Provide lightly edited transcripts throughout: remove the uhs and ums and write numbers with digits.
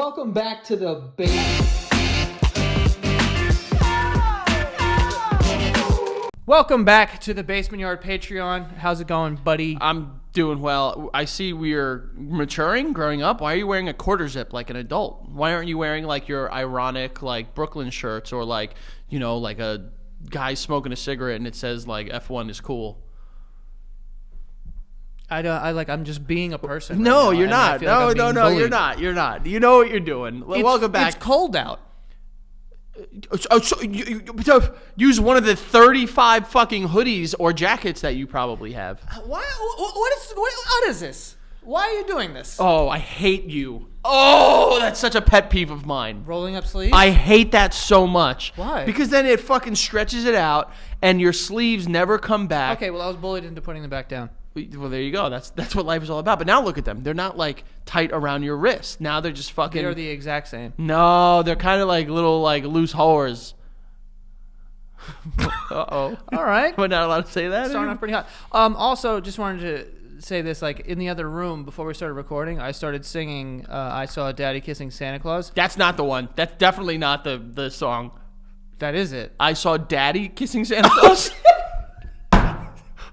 Welcome back to the basement. Welcome back to the Basement Yard Patreon. How's it going, buddy? I'm doing well. I see we're maturing, growing up. Why are you wearing a quarter zip like an adult? Why aren't you wearing like your ironic like Brooklyn shirts or like, you know, like a guy smoking a cigarette and it says like F1 is cool? I'm just being a person. No, right now, you're not. No, you're not. You're not. You know what you're doing. Welcome back. It's cold out. So you use one of the 35 fucking hoodies or jackets that you probably have. What is this? Why are you doing this? Oh, I hate you. Oh, that's such a pet peeve of mine. Rolling up sleeves? I hate that so much. Why? Because then it fucking stretches it out and your sleeves never come back. Okay, well, I was bullied into putting them back down. Well, there you go. That's what life is all about. But now look at them. They're not like tight around your wrist. Now they're just fucking. They're the exact same. No, they're kind of like little like loose whores. Uh-oh. All right. We're not allowed to say that. Starting off pretty hot. Also, just wanted to say this. Like in the other room before we started recording, I started singing. I saw Daddy kissing Santa Claus. That's not the one. That's definitely not the song. That is it. I saw Daddy kissing Santa Claus.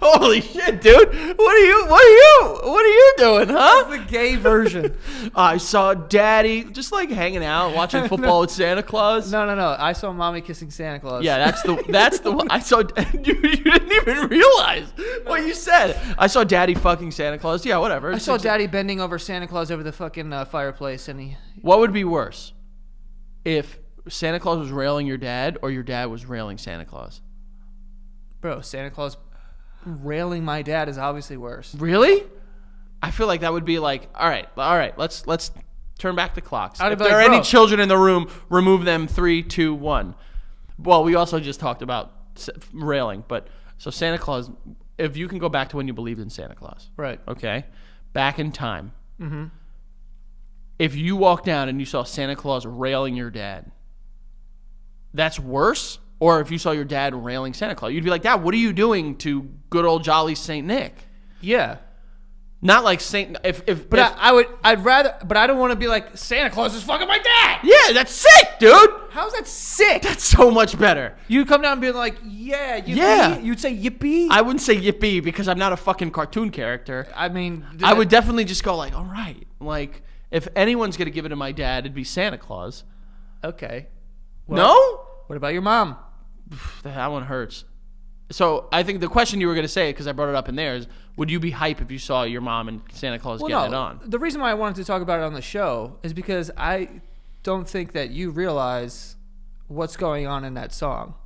Holy shit, dude! What are you doing, huh? That's the gay version. I saw Daddy just like hanging out, watching football with Santa Claus. No. I saw Mommy kissing Santa Claus. Yeah, that's the one. I saw. You didn't even realize what you said. I saw Daddy fucking Santa Claus. Yeah, whatever. I saw Daddy bending over Santa Claus over the fucking fireplace, and he. What would be worse, if Santa Claus was railing your dad, or your dad was railing Santa Claus? Bro, Santa Claus railing my dad is obviously worse. Really? I feel like that would be like, all right. Let's turn back the clocks. If there are any children in the room, remove them. 3, 2, 1. Well, we also just talked about railing, but so Santa Claus. If you can go back to when you believed in Santa Claus, right? Okay, back in time. Mm-hmm. If you walked down and you saw Santa Claus railing your dad, that's worse. Or if you saw your dad railing Santa Claus, you'd be like, Dad, what are you doing to good old jolly Saint Nick? Yeah. Not like Saint. I'd rather. But I don't want to be like Santa Claus is fucking my dad. Yeah, that's sick, dude. How's that sick? That's so much better. You come down and be like, yeah, yippee. Yeah. You'd say yippee. I wouldn't say yippee because I'm not a fucking cartoon character. I mean, I would definitely just go like, all right. Like, if anyone's gonna give it to my dad, it'd be Santa Claus. Okay. Well, no. What about your mom? That one hurts. So I think the question you were going to say, because I brought it up in there, is would you be hype if you saw your mom and Santa Claus getting it on? The reason why I wanted to talk about it on the show is because I don't think that you realize what's going on in that song.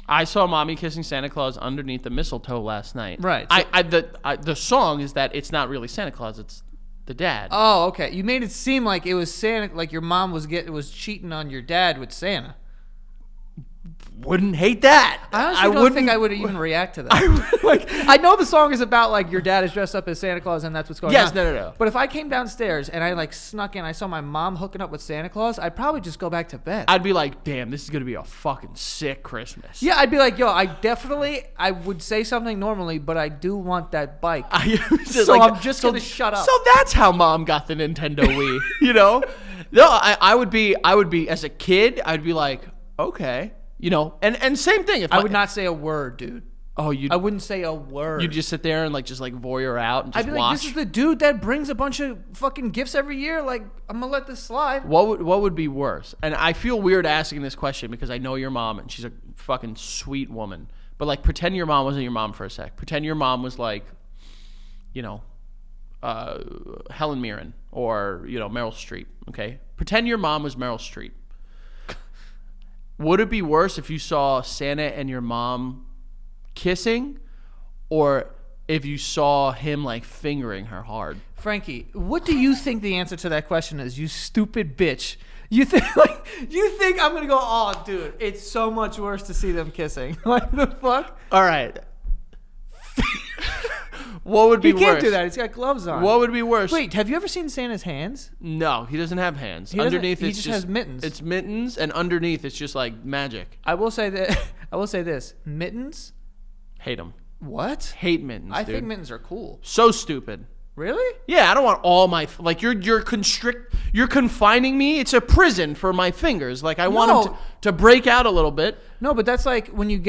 I saw Mommy kissing Santa Claus underneath the mistletoe last night. Right. So the song is that it's not really Santa Claus, it's the dad. Oh, okay. You made it seem like it was Santa, like your mom was cheating on your dad with Santa. Wouldn't hate that. I honestly don't think I would even react to that. I know the song is about like your dad is dressed up as Santa Claus and that's what's going on. Yes, no. But if I came downstairs and I like snuck in, I saw my mom hooking up with Santa Claus, I'd probably just go back to bed. I'd be like, damn, this is gonna be a fucking sick Christmas. Yeah, I'd be like, yo, I would say something normally, but I do want that bike. So I'm just gonna shut up. So that's how Mom got the Nintendo Wii. You know? No, I would be as a kid, I'd be like, okay. You know, and same thing. If I would not say a word, dude. Oh, I wouldn't say a word. You'd just sit there and just voyeur out and just I'd be watch. Like, this is the dude that brings a bunch of fucking gifts every year. Like, I'm gonna let this slide. What would be worse? And I feel weird asking this question because I know your mom and she's a fucking sweet woman. But like, pretend your mom wasn't your mom for a sec. Pretend your mom was like, you know, Helen Mirren or Meryl Streep. Okay, pretend your mom was Meryl Streep. Would it be worse if you saw Santa and your mom kissing, or if you saw him like fingering her hard? Frankie, what do you think the answer to that question is? You stupid bitch. You think I'm gonna go? Oh, dude, it's so much worse to see them kissing. Like the fuck? All right. What would be worse? He can't do that. He's got gloves on. What would be worse? Wait, have you ever seen Santa's hands? No, he doesn't have hands. He just has mittens. It's mittens, and underneath it's just like magic. I will say this: mittens. Hate them. What? Hate mittens. I dude. think mittens are cool. So stupid. Really? Yeah, I don't want all my like you're confining me. It's a prison for my fingers. Like I want them to break out a little bit. No, but that's like when you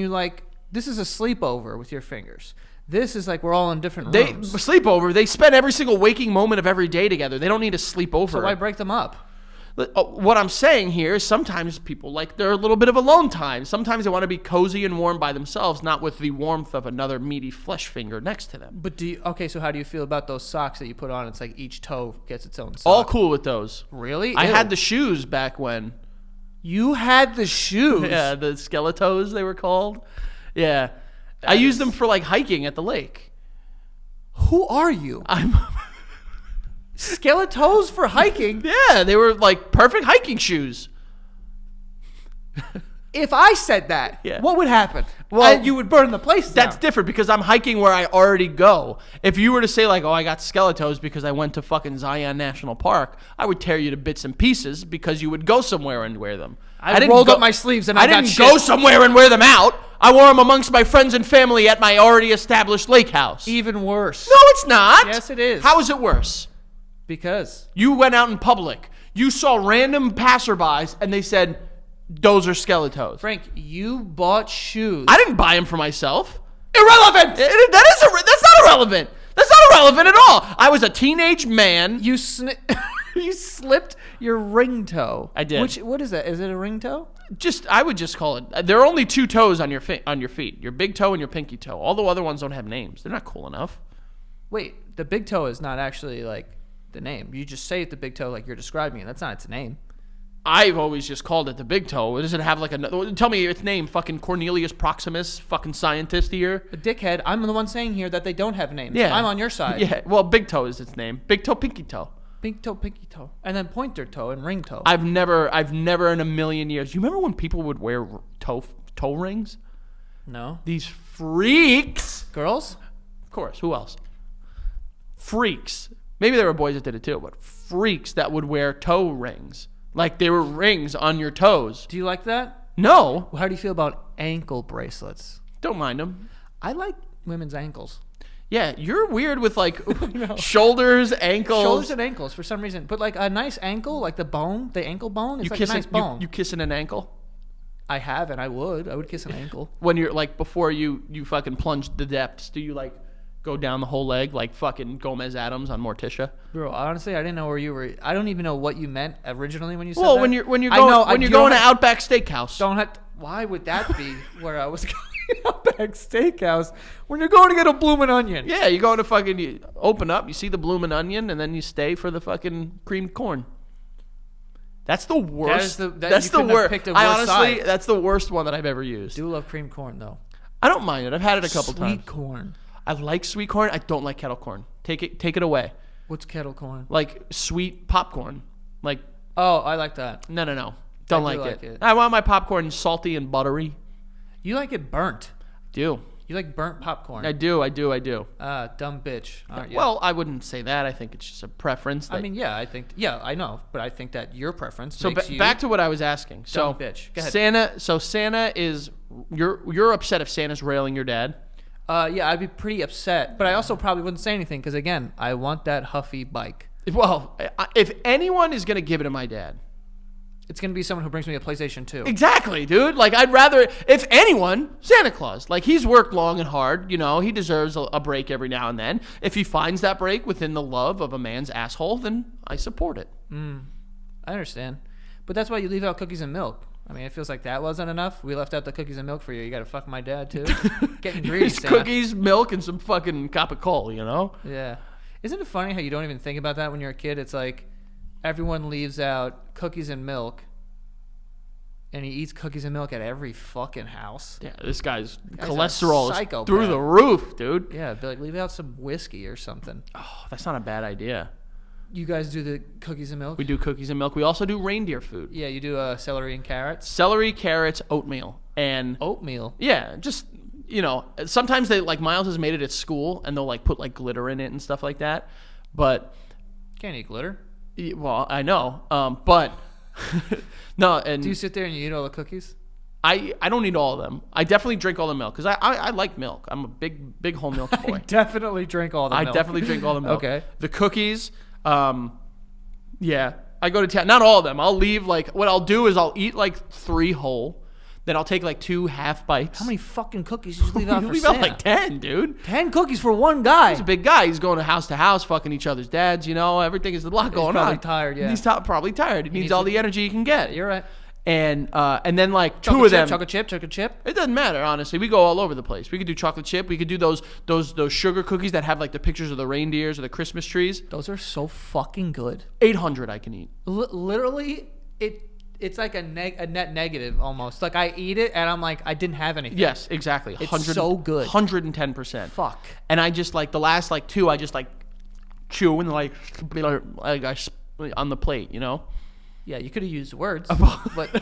like this is a sleepover with your fingers. This is like we're all in different rooms. Sleepover. They spend every single waking moment of every day together. They don't need to sleep over. So why break them up? What I'm saying here is sometimes people like their little bit of alone time. Sometimes they want to be cozy and warm by themselves, not with the warmth of another meaty flesh finger next to them. But so how do you feel about those socks that you put on? It's like each toe gets its own sock. All cool with those. Really? I Ew. had the shoes back when. You had the shoes? Yeah, the Skeletos they were called. Yeah. I used them for like hiking at the lake. Who are you? I'm... Skeletos for hiking? Yeah, they were like perfect hiking shoes. If I said that, what would happen? Well, you would burn the place down. That's different because I'm hiking where I already go. If you were to say like, oh, I got Skeletos because I went to fucking Zion National Park, I would tear you to bits and pieces because you would go somewhere and wear them. I rolled up my sleeves and I got didn't go somewhere and wear them out. I wore them amongst my friends and family at my already established lake house. Even worse. No, it's not. Yes, it is. How is it worse? Because you went out in public. You saw random passerbys and they said, those are Skeletos. Frank, you bought shoes. I didn't buy them for myself. Irrelevant! That's not irrelevant. That's not irrelevant at all. I was a teenage man. You slipped your ring toe. I did. What is that? Is it a ring toe? I would just call it. There are only two toes on your feet. Your big toe and your pinky toe. All the other ones don't have names. They're not cool enough. Wait, the big toe is not actually like the name. You just say it the big toe like you're describing it. That's not its name. I've always just called it the big toe. Does it have like a... Tell me its name, fucking Cornelius Proximus, fucking scientist here. A dickhead. I'm the one saying here that they don't have names. Yeah. I'm on your side. Yeah, well, big toe is its name. Big toe, pinky toe. Big toe, pinky toe. And then pointer toe and ring toe. I've never in a million years... You remember when people would wear toe rings? No. These freaks... Girls? Of course. Who else? Freaks. Maybe there were boys that did it too, but freaks that would wear toe rings. Like they were rings on your toes. Do you like that? No. Well, how do you feel about ankle bracelets? Don't mind them. I like women's ankles. Yeah, you're weird with like shoulders, ankles. Shoulders and ankles for some reason. But like a nice ankle, like the ankle bone, it's like a nice bone. You kissing an ankle? I have and I would kiss an ankle. When you're like, before you fucking plunge the depths, do you like go down the whole leg like fucking Gomez Adams on Morticia? Bro, honestly, I didn't know where you were. I don't even know what you meant originally when you said that. Well, when you're going to Outback Steakhouse. Why would that be where I was going? Outback Steakhouse. When you're going to get a bloomin' onion. Yeah, you go to fucking, you open up, you see the bloomin' onion, and then you stay for the fucking creamed corn. That's the worst. That's the worst. Honestly, that's the worst one that I've ever used. I do love creamed corn though. I don't mind it. I've had it a couple times. Sweet corn. I like sweet corn. I don't like kettle corn. Take it away. What's kettle corn? Like sweet popcorn. Like, oh, I like that. No. Don't like it. I want my popcorn salty and buttery. You like it burnt. I do. You like burnt popcorn. I do. Dumb bitch. Well, I wouldn't say that. I think it's just a preference. I mean, yeah, I know, but I think that your preference so makes you back to what I was asking. So, dumb bitch. Go ahead. Santa is, you're upset if Santa's railing your dad? Yeah, I'd be pretty upset, but I also probably wouldn't say anything because, again, I want that Huffy bike. Well, if anyone is going to give it to my dad, it's going to be someone who brings me a PlayStation 2. Exactly, dude. Like, I'd rather, if anyone, Santa Claus. Like, he's worked long and hard. You know, he deserves a break every now and then. If he finds that break within the love of a man's asshole, then I support it. I understand. But that's why you leave out cookies and milk. I mean, it feels like that wasn't enough. We left out the cookies and milk for you. You got to fuck my dad, too. Getting greedy, It's Santa. cookies, milk, and some fucking cup of coal, you know? Yeah. Isn't it funny how you don't even think about that when you're a kid? It's like everyone leaves out cookies and milk, and he eats cookies and milk at every fucking house. Yeah, this guy's Guy's cholesterol a is psychopath. through the roof, dude. Yeah, be like, leave out some whiskey or something. Oh, that's not a bad idea. You guys do the cookies and milk? We do cookies and milk. We also do reindeer food. Yeah, you do celery and carrots? Celery, carrots, oatmeal. And oatmeal? Yeah, just, you know, sometimes they, like, Miles has made it at school, and they'll, like, put, like, glitter in it and stuff like that. But... Can't eat glitter. Well, I know. But... no, and... Do you sit there and you eat all the cookies? I don't eat all of them. I definitely drink all the milk because I like milk. I'm a big whole milk boy. Definitely drink all the milk. I definitely drink all the milk. Okay. The cookies, yeah. I go to town. Not all of them. I'll leave what I'll do is I'll eat 3 whole. Then I'll take 2 half bites. How many fucking cookies did you leave out You for leave Santa? out 10, dude. 10 cookies for one guy. He's a big guy. He's going to house, fucking each other's dads. Everything is a lot going on. He's probably tired, yeah. He's probably tired. He needs all the energy he can get. You're right. And then 2 of them. Chocolate chip. It doesn't matter, honestly. We go all over the place. We could do chocolate chip. We could do those sugar cookies that have the pictures of the reindeers or the Christmas trees. Those are so fucking good. 800 I can eat. Literally, it's like a net negative almost. Like I eat it and I'm like, I didn't have anything. Yes, exactly. It's so good. 110%. Fuck. And I just the last 2, I just chew and on the plate, Yeah, you could have used words, but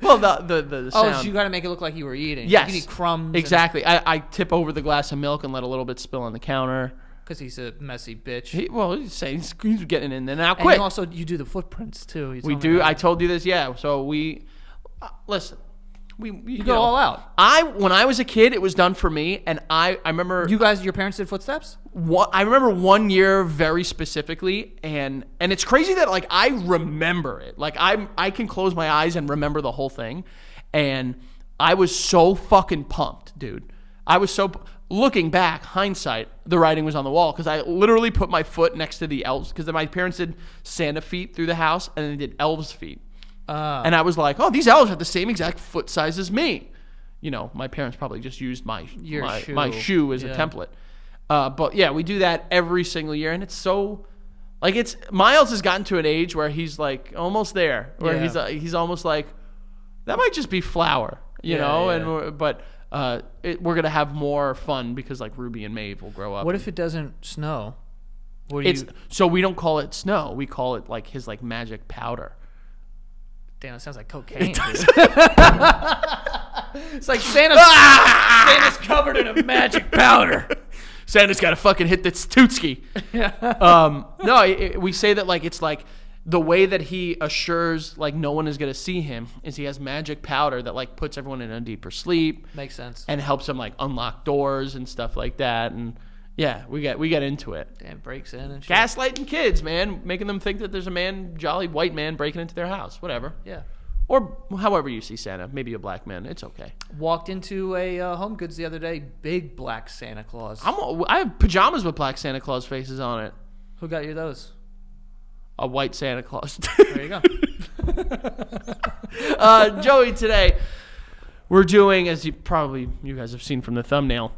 Well, the sound. so you got to make it look like you were eating. Yes. You can eat crumbs. Exactly. I tip over the glass of milk and let a little bit spill on the counter. Because he's a messy bitch. He's saying he's getting in there now. And Quick. also, you do the footprints too. We do. I told you this. Yeah. So we listen. You go all out. When I was a kid, it was done for me, and I remember your parents did footsteps. I remember one year very specifically, and it's crazy that I remember it. I can close my eyes and remember the whole thing, and I was so fucking pumped, dude. I was so. Looking back, hindsight, the writing was on the wall because I literally put my foot next to the elves because my parents did Santa feet through the house and they did elves feet. And I was like, oh, these elves have the same exact foot size as me. My parents probably just used my shoe as a template. But yeah, we do that every single year, and it's so Miles has gotten to an age where he's almost there, where he's almost that might just be flour, and we're gonna have more fun because Ruby and Maeve will grow up. What if it doesn't snow? So we don't call it snow. We call it his magic powder. Damn, it sounds like cocaine. It's like Santa's covered in a magic powder. Santa's got to fucking hit this tootski. No, we say that it's the way that he assures no one is going to see him is he has magic powder that puts everyone in a deeper sleep. Makes sense. And helps them unlock doors and stuff like that. And yeah, we get into it. Damn, breaks in and shit. Gaslighting kids, man, making them think that there's a jolly white man breaking into their house, whatever. Yeah. Or however you see Santa, maybe a black man, it's okay. Walked into a Home Goods the other day, big black Santa Claus. I have pajamas with black Santa Claus faces on it. Who got you those? A white Santa Claus. There you go. Joey, today we're doing, as you guys have seen from the thumbnail,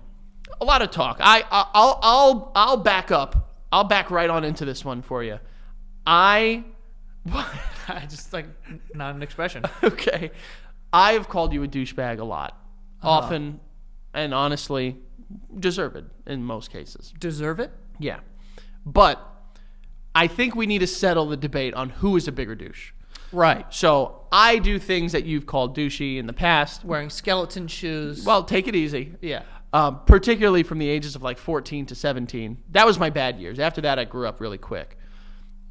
a lot of talk. I'll back up. I'll back right on into this one for you. I just not an expression. Okay. I have called you a douchebag a lot. Often and honestly deserved in most cases. Deserve it? Yeah. But I think we need to settle the debate on who is a bigger douche. Right. So I do things that you've called douchey in the past. Wearing skeleton shoes. Well, take it easy. Yeah. Particularly from the ages of 14 to 17. That was my bad years. After that, I grew up really quick.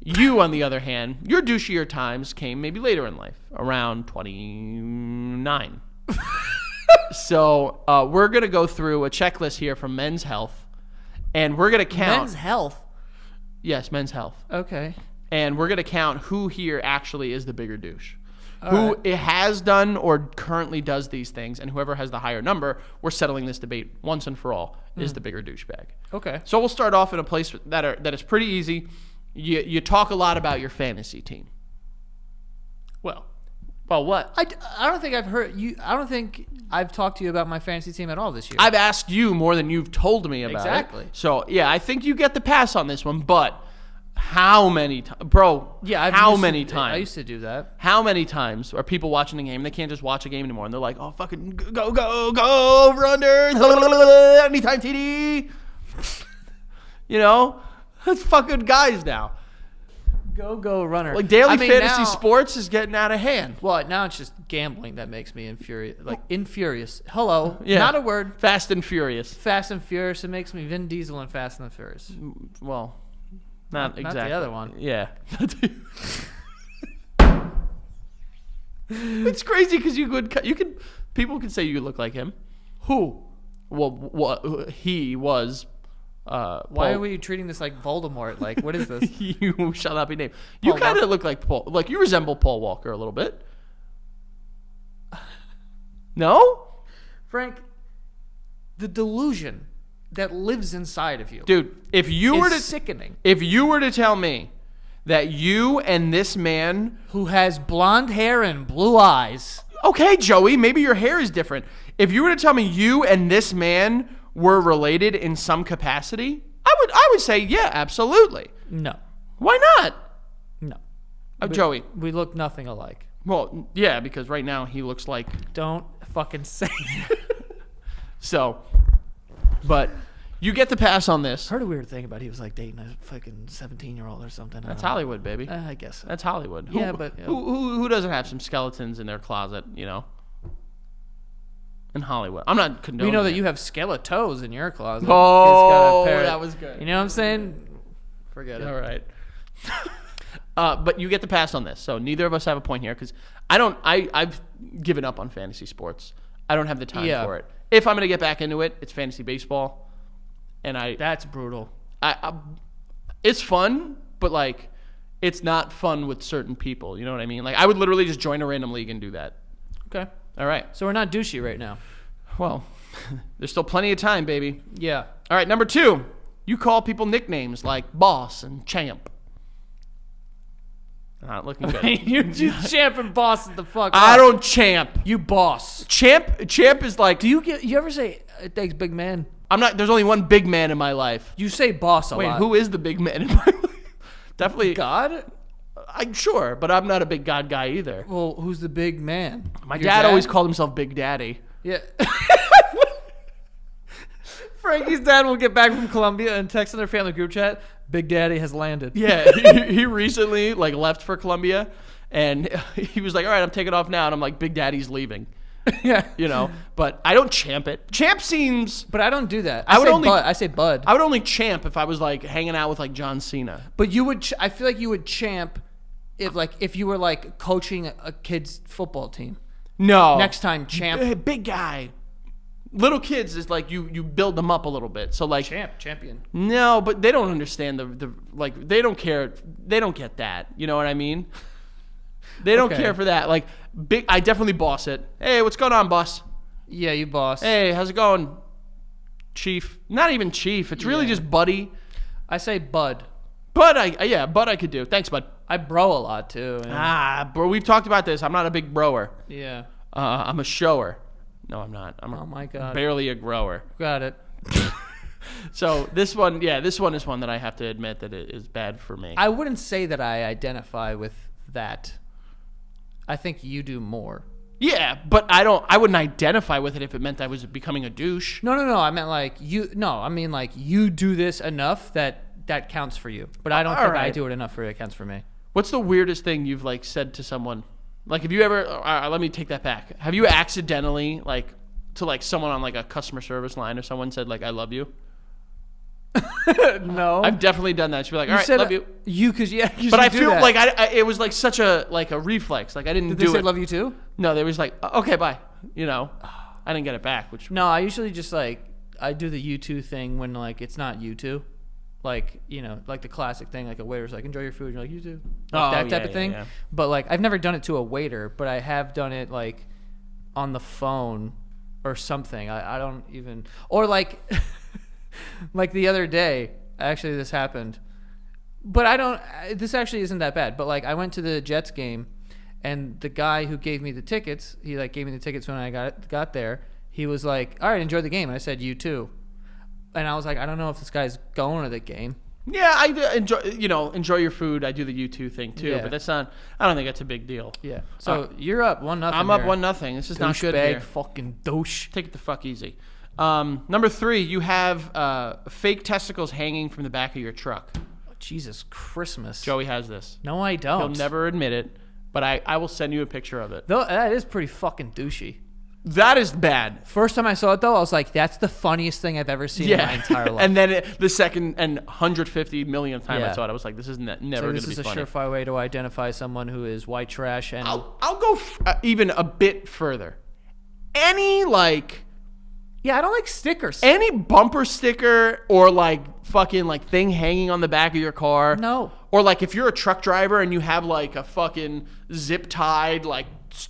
You, on the other hand, your douchier times came maybe later in life, around 29. So we're going to go through a checklist here from Men's Health, and we're going to count. Men's Health? Yes, Men's Health. Okay. And we're going to count who here actually is the bigger douche. Who has done or currently does these things, and whoever has the higher number, we're settling this debate once and for all, is the bigger douchebag. Okay. So we'll start off in a place that is pretty easy. You talk a lot about your fantasy team. Well, what? I don't think I've heard you. I don't think I've talked to you about my fantasy team at all this year. I've asked you more than you've told me about Exactly. it. So, yeah, I think you get the pass on this one, but how many times? Bro, yeah, how many times? I used to do that. How many times are people watching the game? They can't just watch a game anymore, and they're like, oh, fucking go, over, under, anytime TD. That's fucking guys now. Go runner. Daily fantasy sports is getting out of hand. Well, now it's just gambling that makes me infurious. Hello. Yeah. Not a word. Fast and Furious. Fast and Furious. It makes me Vin Diesel and Fast and Furious. Well, not exactly. Not the other one. Yeah. It's crazy because you could people could say you look like him. Who? Well, what he was. Why are we treating this like Voldemort? Like, what is this? You shall not be named. You Paul kind of Walker? look like Paul. Like you resemble Paul Walker a little bit. No, Frank, the delusion that lives inside of you, dude. If you were to sickening. if you were to tell me that you and this man, Who has blonde hair and blue eyes? okay, Joey, maybe your hair is different. If you were to tell me you and this man were related in some capacity, I would say yeah, absolutely. No, Why not? no. Joey. We look nothing alike. Well, yeah, because right now he looks like Don't fucking say it. so. But you get the pass on this. Heard a weird thing about he was like dating a fucking 17-year-old or something. That's Hollywood, baby. I guess so. That's Hollywood. Yeah, but who doesn't have some skeletons in their closet? You know. In Hollywood, I'm not condoning. we know that it. you have skeletos in your closet. Oh, He's got a pair- that was good. You know what I'm saying? Forget it. All right. But you get the pass on this, so neither of us have a point here because I've given up on fantasy sports. I don't have the time for it. If I'm gonna get back into it, it's fantasy baseball, and That's brutal. it's fun, but like it's not fun with certain people. You know what I mean? Like I would literally just join a random league and do that. Okay. All right. So we're not douchey right now. Well, there's still plenty of time, baby. Yeah. All right, number 2, you call people nicknames like boss and champ. Not looking good. you champ and boss the fuck I up. don't champ. You boss. Champ is like. Do you ever say thanks, big man? I'm not. There's only one big man in my life. You say boss a Wait, lot. who is the big man in my life? Definitely. God? I'm sure, but I'm not a big God guy either. Well, who's the big man? My Your dad always called himself Big Daddy. Yeah. Frankie's dad will get back from Colombia and text in their family group chat, Big Daddy has landed. Yeah, he recently like left for Colombia, and he was like, "All right, I'm taking off now," and I'm like, "Big Daddy's leaving." Yeah. You know, but I don't champ it. Champ seems. But I don't do that. I would say only- bud. I say bud. I would only champ if I was like hanging out with like John Cena. But you would. I feel like you would champ if you were like coaching a kid's football team. No. Next time, champ. Hey, big guy. Little kids is like you build them up a little bit. So like Champion. no, but they don't understand the like they don't care. They don't get that. You know what I mean? They don't Okay. care for that. Like big I definitely boss it. Hey, what's going on, boss? Yeah, you boss. Hey, how's it going? Chief. Not even chief. It's really Yeah. just buddy. I say bud. Bud I could do. Thanks, bud. I bro a lot too. Yeah. Bro, we've talked about this. I'm not a big broer. Yeah. I'm a shower. No, I'm not. I'm Oh my God. barely a grower. Got it. So this one is one that I have to admit that it is bad for me. I wouldn't say that I identify with that. I think you do more. Yeah, but I wouldn't identify with it if it meant I was becoming a douche. No. I meant like you. No, I mean like you do this enough that counts for you. But I don't All think I right. do it enough for it counts for me. What's the weirdest thing you've like said to someone? Like, have you ever? Let me take that back. Have you accidentally like to like someone on like a customer service line or someone said like I love you? No. I've definitely done that. She'd be like, all right, said love you. You because yeah. But I feel like it was like such a like a reflex. Like I didn't Did do they say it. love you too? No, they was like, okay, bye. You know, I didn't get it back. Which No, I usually just like I do the you two thing when like it's not you two. Like, you know, like the classic thing, like a waiter's like, enjoy your food. And you're like, you too. Like that type of thing. Yeah. But like, I've never done it to a waiter, but I have done it like on the phone or something. I don't even, or like, like the other day, actually this happened, but this actually isn't that bad. But like, I went to the Jets game and the guy who gave me the tickets, he like gave me the tickets when I got there. He was like, all right, enjoy the game. And I said, you too. And I was like, I don't know if this guy's going to the game. Yeah, I do enjoy your food. I do the U2 thing too, Yeah. but that's not. I don't think that's a big deal. Yeah. So you're up 1-0. I'm up 1-0. This is not good Douchebag here. fucking douche. Take it the fuck easy. Number 3, you have fake testicles hanging from the back of your truck. Oh, Jesus Christmas. Joey has this. No, I don't. He'll never admit it, but I will send you a picture of it. Though that is pretty fucking douchey. That is bad. First time I saw it though, I was like, "That's the funniest thing I've ever seen in my entire life." And then the second and 150 millionth time I Yeah. saw it, I was like, "This is never So going to this be is a funny." surefire way to identify someone who is white trash and I'll go even a bit further. Any like yeah, I don't like stickers. any bumper sticker or like fucking like thing hanging on the back of your car. No. Or like if you're a truck driver and you have like a fucking zip tied like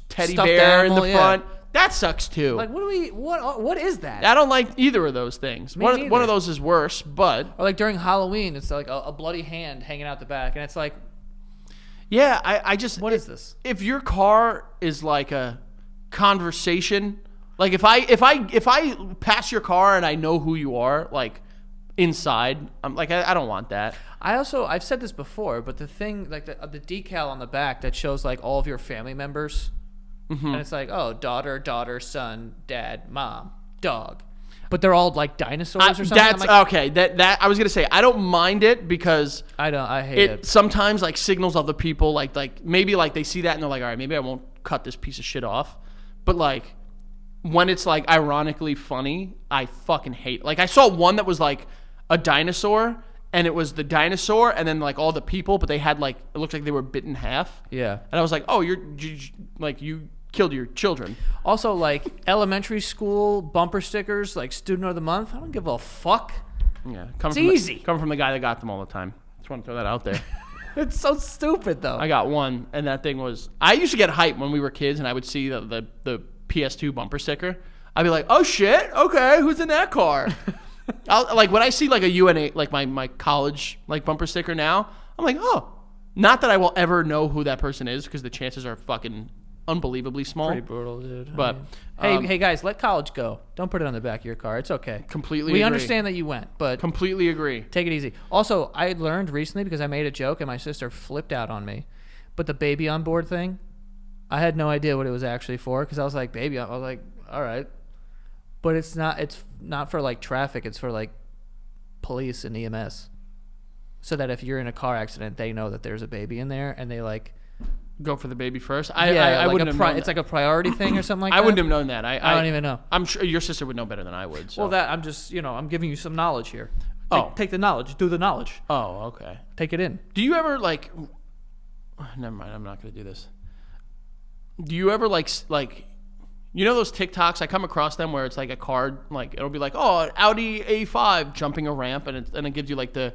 teddy Stuffed bear in animal, the yeah. front, that sucks too. Like what is that? I don't like either of those things. Me One neither. of those is worse, but Or like during Halloween, it's like a bloody hand hanging out the back, and it's like, yeah, I just what is this? If your car is like a conversation, like if I pass your car and I know who you are, like inside, I'm like I don't want that. I've said this before, but the thing like the decal on the back that shows like all of your family members, and it's like, oh, daughter, son, dad, mom, dog, but they're all like dinosaurs or something. That's I'm like, okay. That I was gonna say I don't mind it because I hate it it. sometimes like signals other people like maybe like they see that and they're like, all right, maybe I won't cut this piece of shit off. But like when it's like ironically funny, I fucking hate. Like I saw one that was like a dinosaur and it was the dinosaur and then like all the people, but they had like it looked like they were bit in half. Yeah. And I was like, oh, you killed your children. Also, like elementary school bumper stickers, like student of the month. I don't give a fuck. Yeah, easy. Coming from the guy that got them all the time. Just want to throw that out there. It's so stupid though. I got one, and that thing was. I used to get hyped when we were kids, and I would see the PS2 bumper sticker. I'd be like, "Oh shit, okay, who's in that car?" Like when I see like a UNA, like my college like bumper sticker now, I'm like, "Oh." Not that I will ever know who that person is, because the chances are fucking unbelievably small. Pretty brutal, dude. But hey guys, let college go. Don't put it on the back of your car. It's okay. Completely We agree. understand that you went, but Completely agree. take it easy. Also, I learned recently because I made a joke and my sister flipped out on me. But the baby on board thing, I had no idea what it was actually for because I was like, baby. I was like, all right. But it's not for like traffic. It's for like police and EMS. So that if you're in a car accident, they know that there's a baby in there and they like Go for the baby first. I I like wouldn't have known it's that. like a priority thing or something like that. I wouldn't have known that. I don't even know. I'm sure your sister would know better than I would. So. Well, that I'm just I'm giving you some knowledge here. Oh. Take the knowledge. Do the knowledge. Oh, okay. Take it in. Do you ever like? Never mind. I'm not gonna do this. Do you ever like you know those TikToks? I come across them where it's like a card, like it'll be like, oh, an Audi A5 jumping a ramp, and it gives you like the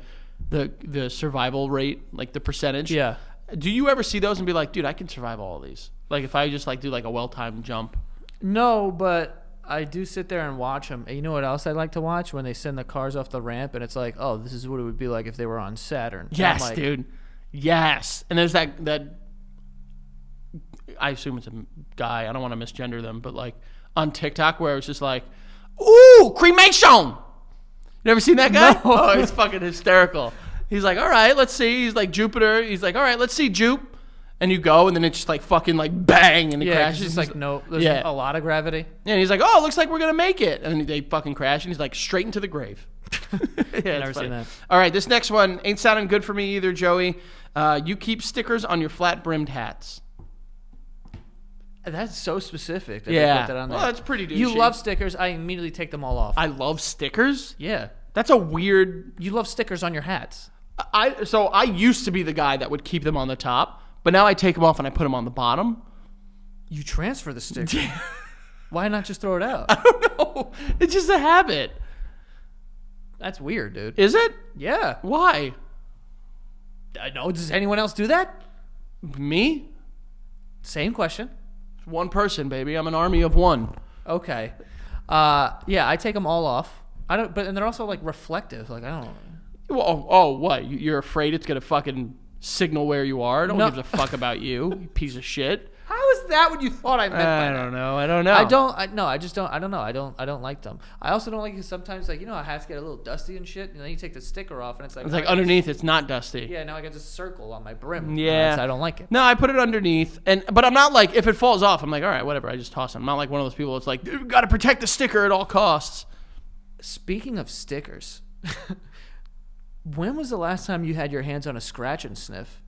survival rate, like the percentage. Yeah. Do you ever see those and be like, dude, I can survive all of these? Like if I just like do like a well-timed jump. No, but I do sit there and watch them. And you know what else I like to watch? When they send the cars off the ramp and it's like, oh, this is what it would be like if they were on Saturn. And I'm Yes, like, dude. Yes. And there's that I assume it's a guy. I don't want to misgender them, but like on TikTok where it's just like, ooh, cremation. You never seen that guy? No. Oh, he's fucking hysterical. He's like, all right, let's see. He's like Jupiter. He's like, all right, let's see Jupe. And you go, and then it's just like fucking like bang, and it Yeah, 'cause crashes. it's like no, there's Yeah. a lot of gravity. And he's like, oh, it looks like we're going to make it. And then they fucking crash, and he's like straight into the grave. Yeah, it's Never funny. seen that. All right, this next one ain't sounding good for me either, Joey. You keep stickers on your flat-brimmed hats. That's so specific that Yeah. they put that on there. Well, that's pretty douchey. You love stickers. I immediately take them all off. I love stickers. yeah. That's a weird. You love stickers on your hats. So I used to be the guy that would keep them on the top, but now I take them off and I put them on the bottom. You transfer the sticker. Why not just throw it out? I don't know. It's just a habit. That's weird, dude. Is it? Yeah. Why? I know. Does anyone else do that? Me? Same question. One person, baby. I'm an army of one. Okay. Yeah, I take them all off. I don't, and they're also like reflective. Like I don't. Oh, what? You're afraid it's gonna fucking signal where you are? No one No. gives a fuck about you, you piece of shit. How is that what you thought I meant by I that? don't know. I don't know. I just don't. I don't know. I don't like them. I also don't like it sometimes. Like how hats get a little dusty and shit, and then you take the sticker off, and it's like It's like now I get underneath. It's not dusty. this- Yeah, now I get this circle on my brim. Yeah. I don't like it. No, I put it underneath, but I'm not like if it falls off, I'm like, all right, whatever. I just toss it. I'm not like one of those people that's like, you got to protect the sticker at all costs. Speaking of stickers, when was the last time you had your hands on a scratch and sniff?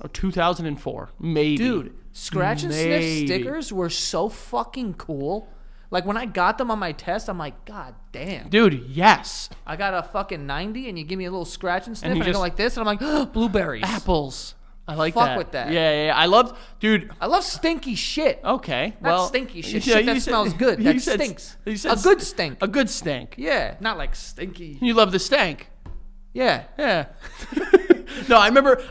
2004, maybe. Dude, scratch and sniff Maybe. stickers were so fucking cool. Like when I got them on my test, I'm like, God damn. Dude, yes. I got a fucking 90 and you give me a little scratch and sniff you and I go just- like this and I'm like, oh, blueberries. Apples. I like Fuck that. with that. Yeah. I love, dude. I love stinky shit. Okay, Not well, stinky shit. yeah, Shit that you said- smells good. you That said- stinks. you said A good stink. A good stink. Yeah, not like stinky. You love the stank. Yeah. Yeah. No, I remember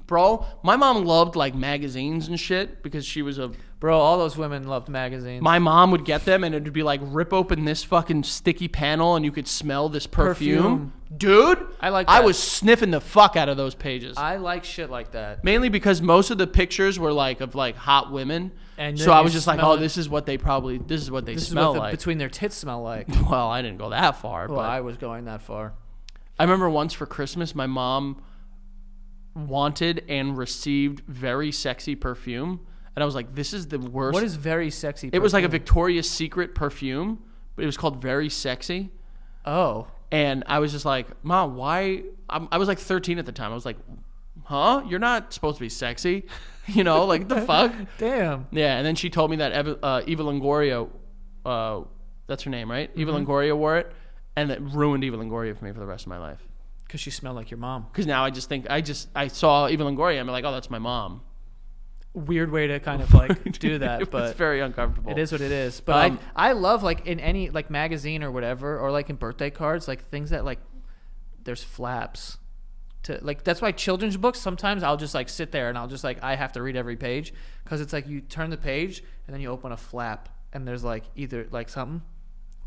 bro, my mom loved like magazines and shit because she was a. Bro, all those women loved magazines. My mom would get them and it would be like rip open this fucking sticky panel and you could smell this perfume. Dude, I like I that. was sniffing the fuck out of those pages. I like shit like that. Mainly because most of the pictures were like of like hot women. And so then I you was just like, smell oh, it. this is what they This smell is what like. between their tits smell like. Well, I didn't go that far, Well, but I was going that far. I remember once for Christmas, my mom wanted and received very sexy perfume. And I was like, this is the worst. What is very sexy? It was like a perfume? Victoria's Secret perfume, but it was called Very Sexy. Oh. And I was just like, Mom, why? I was like 13 at the time. I was like, huh? You're not supposed to be sexy. You know, like the fuck? Damn. Yeah. And then she told me that Eva Longoria, that's her name, right? Eva Longoria wore it. And it ruined Eva Longoria for me for the rest of my life. Because she smelled like your mom. Because now I just think, I saw Eva Longoria. I'm like, oh, that's my mom. Weird way to kind of like do that, It's but very uncomfortable. it is what it is. But Um, I love like in any like magazine or whatever, or like in birthday cards, like things that like there's flaps. To like that's why children's books sometimes I'll just like sit there and I'll just like I have to read every page because it's like you turn the page and then you open a flap and there's like either like something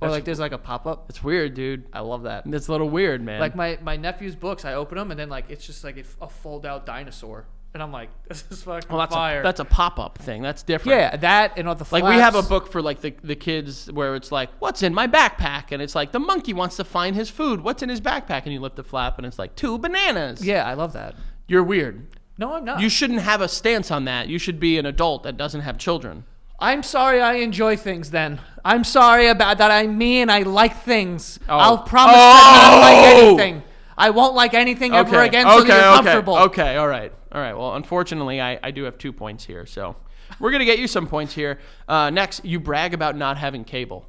or That's- like there's like a pop up. It's weird, dude. I love that. That's a little weird, man. Like my nephew's books, I open them and then like it's just like a fold out dinosaur, and I'm like, this is fucking well, fire. that's a pop-up thing. That's different. Yeah, that and all the Like flaps. we have a book for like the kids where it's like, what's in my backpack? And it's like the monkey wants to find his food. What's in his backpack? And you lift the flap and it's like 2 bananas. Yeah, I love that. You're weird. No, I'm not. You shouldn't have a stance on that. You should be an adult that doesn't have children. I'm sorry I enjoy things then. I'm sorry about that. I mean I like things. I'll promise that I don't like anything. I won't like anything ever again so that you're comfortable. Okay, all right. Well, unfortunately, I do have 2 points here, so we're going to get you some points here. Next, you brag about not having cable.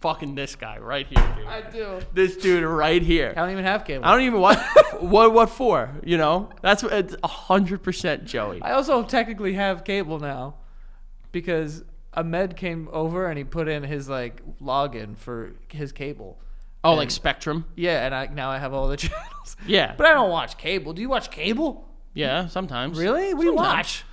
Fucking this guy right here, dude. I do. This dude right here. I don't even have cable. I don't even watch. What for? You know, it's 100% Joey. I also technically have cable now because Ahmed came over and he put in his like login for his cable. Oh, And- like Spectrum? Yeah, and now I have all the channels. Yeah. But I don't watch cable. Do you watch cable? Yeah, sometimes. Really? What do you Sometimes. watch?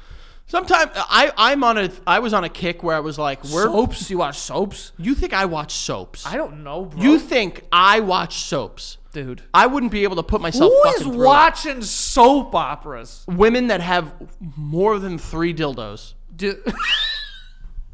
Sometimes I was on a kick where I was like, Soaps? You watch soaps? You think I watch soaps? I don't know, bro. You think I watch soaps? Dude. I wouldn't be able to put myself Who fucking is through it. watching soap operas? Women that have more than 3 dildos. Dude.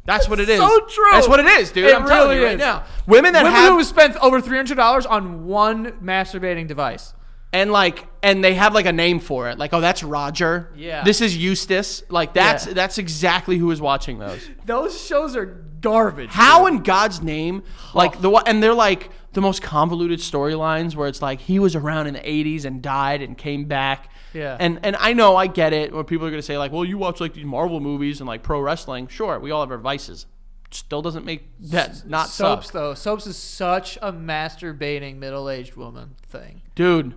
That's what it is. so true. That's what it is, dude. It I'm telling you really right is. now. Women that Women have who spent over $300 on one masturbating device. and they have like a name for it. Like, oh, that's Roger. Yeah. This is Eustace. Like that's exactly who is watching those. Those shows are garbage. How dude. in God's name? Like and they're like the most convoluted storylines where it's like he was around in the 80s and died and came back. Yeah. And I know, I get it, where people are going to say like, well, you watch like these Marvel movies and like pro wrestling. Sure, we all have our vices. Still doesn't make that not Soaps suck. though. Soaps is such a masturbating middle-aged woman thing. Dude,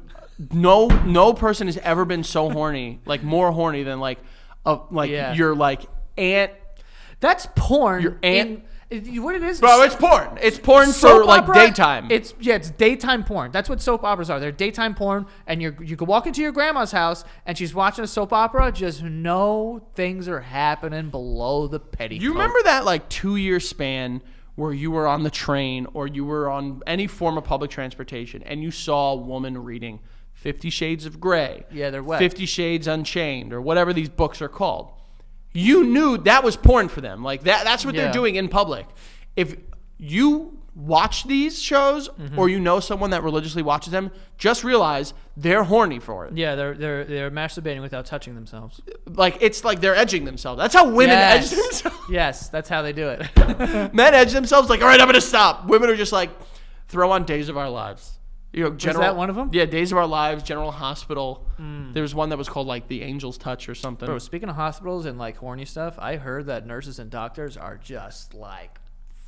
no person has ever been so horny, like more horny than like Yeah. your like aunt. That's porn. Your aunt- What it is? Bro, it's porn. It's porn for Soap like opera, daytime. It's daytime porn. That's what soap operas are. They're daytime porn, and you could walk into your grandma's house and she's watching a soap opera. Just know things are happening below the petticoat. You remember that like 2-year span where you were on the train or you were on any form of public transportation and you saw a woman reading 50 Shades of Grey. Yeah, they're wet. 50 Shades Unchained or whatever these books are called. You knew that was porn for them. Like that's what Yeah. they're doing in public. If you watch these shows or you know someone that religiously watches them, just realize they're horny for it. Yeah, they're masturbating without touching themselves. Like it's like they're edging themselves. That's how women edge themselves. Yes, that's how they do it. Men edge themselves like, all right, I'm going to stop. Women are just like, throw on Days of Our Lives. General, that one of them? Yeah, Days of Our Lives, General Hospital. There was one that was called like The Angel's Touch or something. Bro, speaking of hospitals and like horny stuff, I heard that nurses and doctors are just like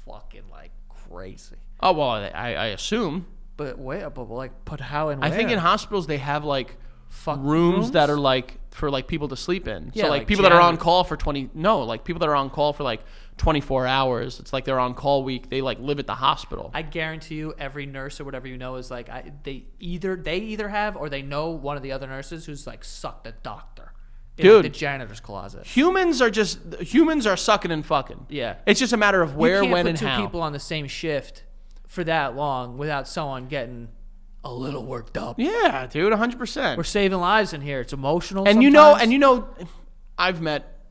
fucking like crazy. Oh well, I assume. But but how and I where? think in hospitals they have like rooms that are like for like people to sleep in. Yeah, so like people that are on call for people that are on call for like 24 hours. It's like they're on call week. They like live at the hospital. I guarantee you, every nurse or whatever is like they either have or they know one of the other nurses who's like sucked a doctor in Dude, like, the janitor's closet. Humans are sucking and fucking. Yeah, it's just a matter of where, when, and how. You can't put two people on the same shift for that long without someone getting a little worked up. Yeah, dude, 100%. We're saving lives in here. It's emotional. And sometimes. I've met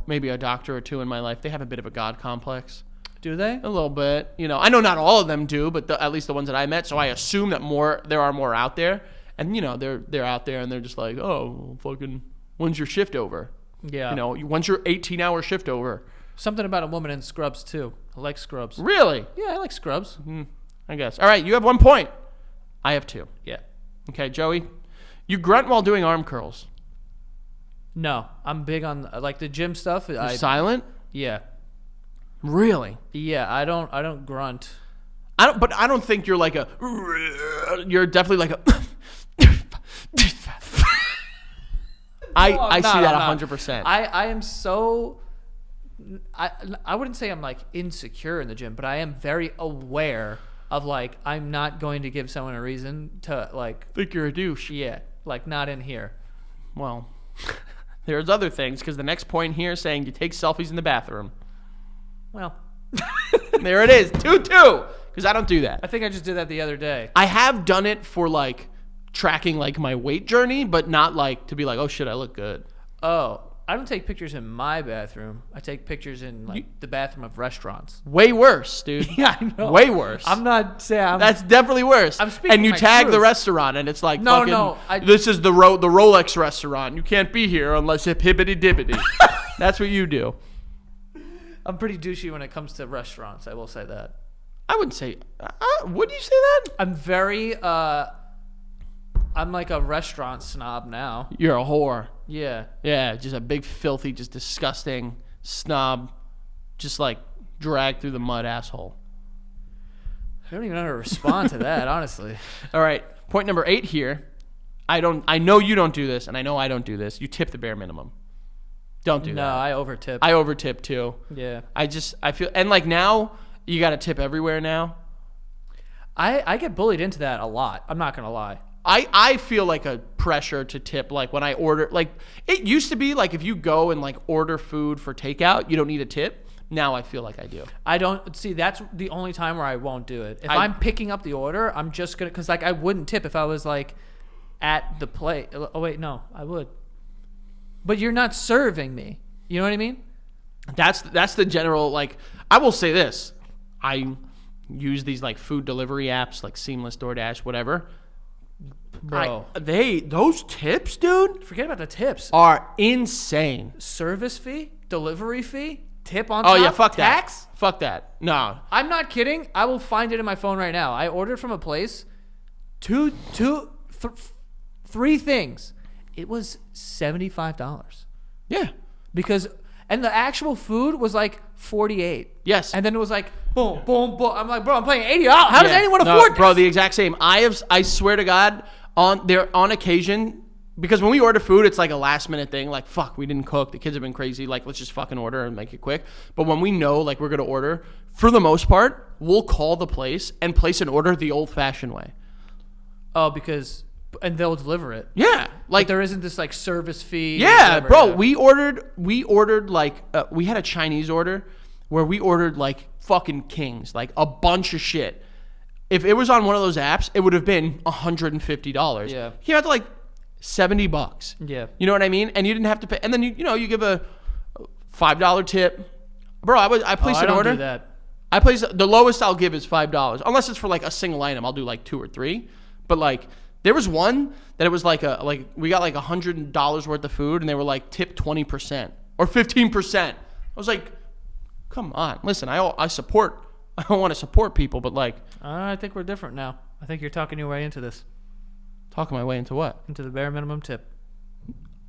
maybe a doctor or two in my life. They have a bit of a God complex. Do they? A little bit. I know not all of them do, but at least the ones that I met. So I assume that there are more out there. And they're out there and they're just like, oh, fucking, when's your shift over? Yeah. When's your 18-hour shift over? Something about a woman in scrubs too. I like scrubs. Really? Yeah, I like scrubs. I guess. All right, you have 1 point. I have 2. Yeah. Okay, Joey, you grunt while doing arm curls. No, I'm big on like the gym stuff. You're silent? Yeah. Really? Yeah, I don't grunt. But I don't think you're like a. You're definitely like a. I see that 100%. I am so. I wouldn't say I'm like insecure in the gym, but I am very aware of like I'm not going to give someone a reason to like think you're a douche. Yeah, like not in here. Well, there's other things because the next point here is saying you take selfies in the bathroom. Well, there it is, 2-2. Because I don't do that. I think I just did that the other day. I have done it for like tracking like my weight journey, but not like to be like, oh shit, I look good. Oh, I don't take pictures in my bathroom. I take pictures in like the bathroom of restaurants. Way worse, dude. Yeah, I know. Way worse. I'm not saying that's definitely worse. I'm speaking. And you my tag truth. the restaurant, and it's like, this is the Rolex restaurant. You can't be here unless it's hibbity dibbity. That's what you do. I'm pretty douchey when it comes to restaurants. I will say that. I wouldn't say. Would you say that? I'm very. I'm like a restaurant snob now. You're a whore. Yeah. Yeah, just a big, filthy, just disgusting snob, just like dragged through the mud asshole. I don't even know how to respond to that, honestly. All right, point number 8 here. I know you don't do this, and I know I don't do this. You tip the bare minimum. Don't do that. No, I overtip. I overtip too. Yeah. I feel, and like now, you got to tip everywhere now. I get bullied into that a lot. I'm not gonna lie. I feel like a pressure to tip, like when I order, like it used to be like if you go and like order food for takeout, you don't need a tip. Now I feel like I do. I don't see. That's the only time where I won't do it. If I'm picking up the order, I'm just gonna, cause like I wouldn't tip if I was like at the plate. Oh wait, no, I would. But you're not serving me. You know what I mean? That's the general, like, I will say this. I use these like food delivery apps like Seamless, DoorDash, whatever. Bro, those tips, dude, forget about the tips. Are insane. Service fee, delivery fee, tip on top. Oh yeah, fuck tax? that. Fuck that. No, I'm not kidding. I will find it in my phone right now. I ordered from a place, three things. It was $75. Yeah, because and the actual food was like $48. Yes, and then it was like boom, boom, boom. I'm like, bro, I'm paying $80. How does anyone afford this? Bro, the exact same. I swear to God, on occasion, because when we order food, it's like a last minute thing. Like, fuck, we didn't cook. The kids have been crazy. Like, let's just fucking order and make it quick. But when we know, like, we're gonna order, for the most part, we'll call the place and place an order the old-fashioned way. Oh, and they'll deliver it. Yeah, like but there isn't this like service fee. Yeah, bro. Yeah. We ordered like we had a Chinese order where we ordered like fucking kings, like a bunch of shit. If it was on one of those apps, it would have been $150. Yeah, came out to like $70. Yeah, you know what I mean? And you didn't have to pay. And then you give a $5 tip, bro. I placed an order. Do that. I placed the lowest I'll give is $5, unless it's for like a single item. I'll do like 2 or 3, but like. There was one that it was like we got like $100 worth of food and they were like tip 20% or 15%. I was like, come on, listen, I want to support people, but like, I think we're different now. I think you're talking your way into this. Talking my way into what? Into the bare minimum tip.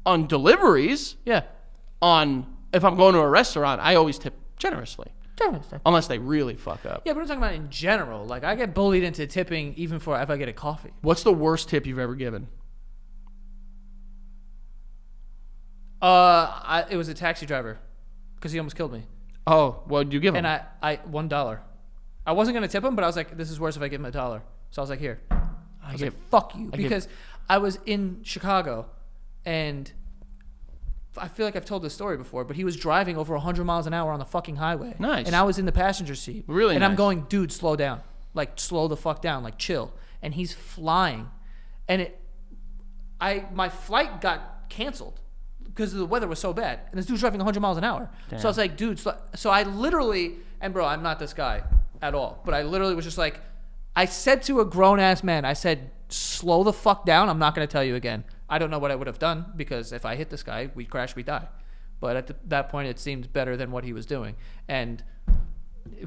On deliveries, Yeah. if I'm going to a restaurant, I always tip generously. Generously. Unless they really fuck up. Yeah, but I'm talking about in general. Like, I get bullied into tipping even for if I get a coffee. What's the worst tip you've ever given? It was a taxi driver because he almost killed me. Oh, what did you give him? And I $1. I wasn't gonna tip him, but I was like, this is worse if I give him $1. So I was like, here. I was like, fuck you, because I was in Chicago, and I feel like I've told this story before, but he was driving over 100 miles an hour on the fucking highway. Nice. And I was in the passenger seat. Really and nice. I'm going, dude, slow down. Like, slow the fuck down. Like, chill. And he's flying. And my flight got canceled because the weather was so bad. And this dude's driving 100 miles an hour. Damn. So I was like, dude, so I literally, and bro, I'm not this guy at all, but I literally was just like, I said to a grown-ass man, I said, slow the fuck down. I'm not going to tell you again. I don't know what I would have done, because if I hit this guy, we'd crash, we'd die. But at that point, it seemed better than what he was doing. And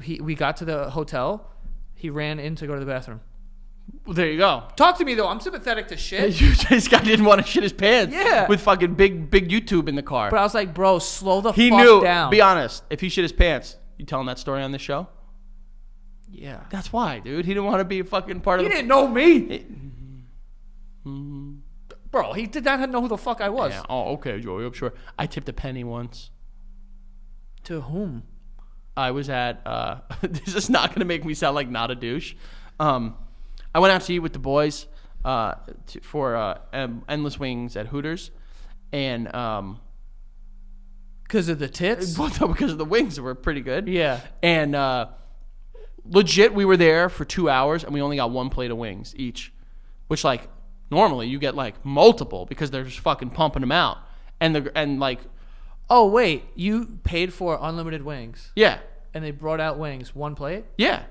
we got to the hotel. He ran in to go to the bathroom. Well, there you go. Talk to me, though. I'm sympathetic to shit. This guy didn't want to shit his pants. Yeah. With fucking big YouTube in the car. But I was like, bro, slow the He fuck knew. down. Be honest. If he shit his pants, you telling that story on this show? Yeah. That's why, dude. He didn't want to be a fucking part of He the... didn't know me. Bro, he did not know who the fuck I was. Yeah. Oh, okay, Joey. I'm sure. I tipped a penny once. To whom? I was at... this is not going to make me sound like not a douche. I went out to eat with the boys for endless wings at Hooters. And... Because of the tits? well, no, because of the wings that were pretty good. Yeah. And legit, we were there for 2 hours, and we only got one plate of wings each. Which, like, normally you get, like, multiple because they're just fucking pumping them out. And like... Oh, wait. You paid for unlimited wings. Yeah. And they brought out wings, one plate? Yeah.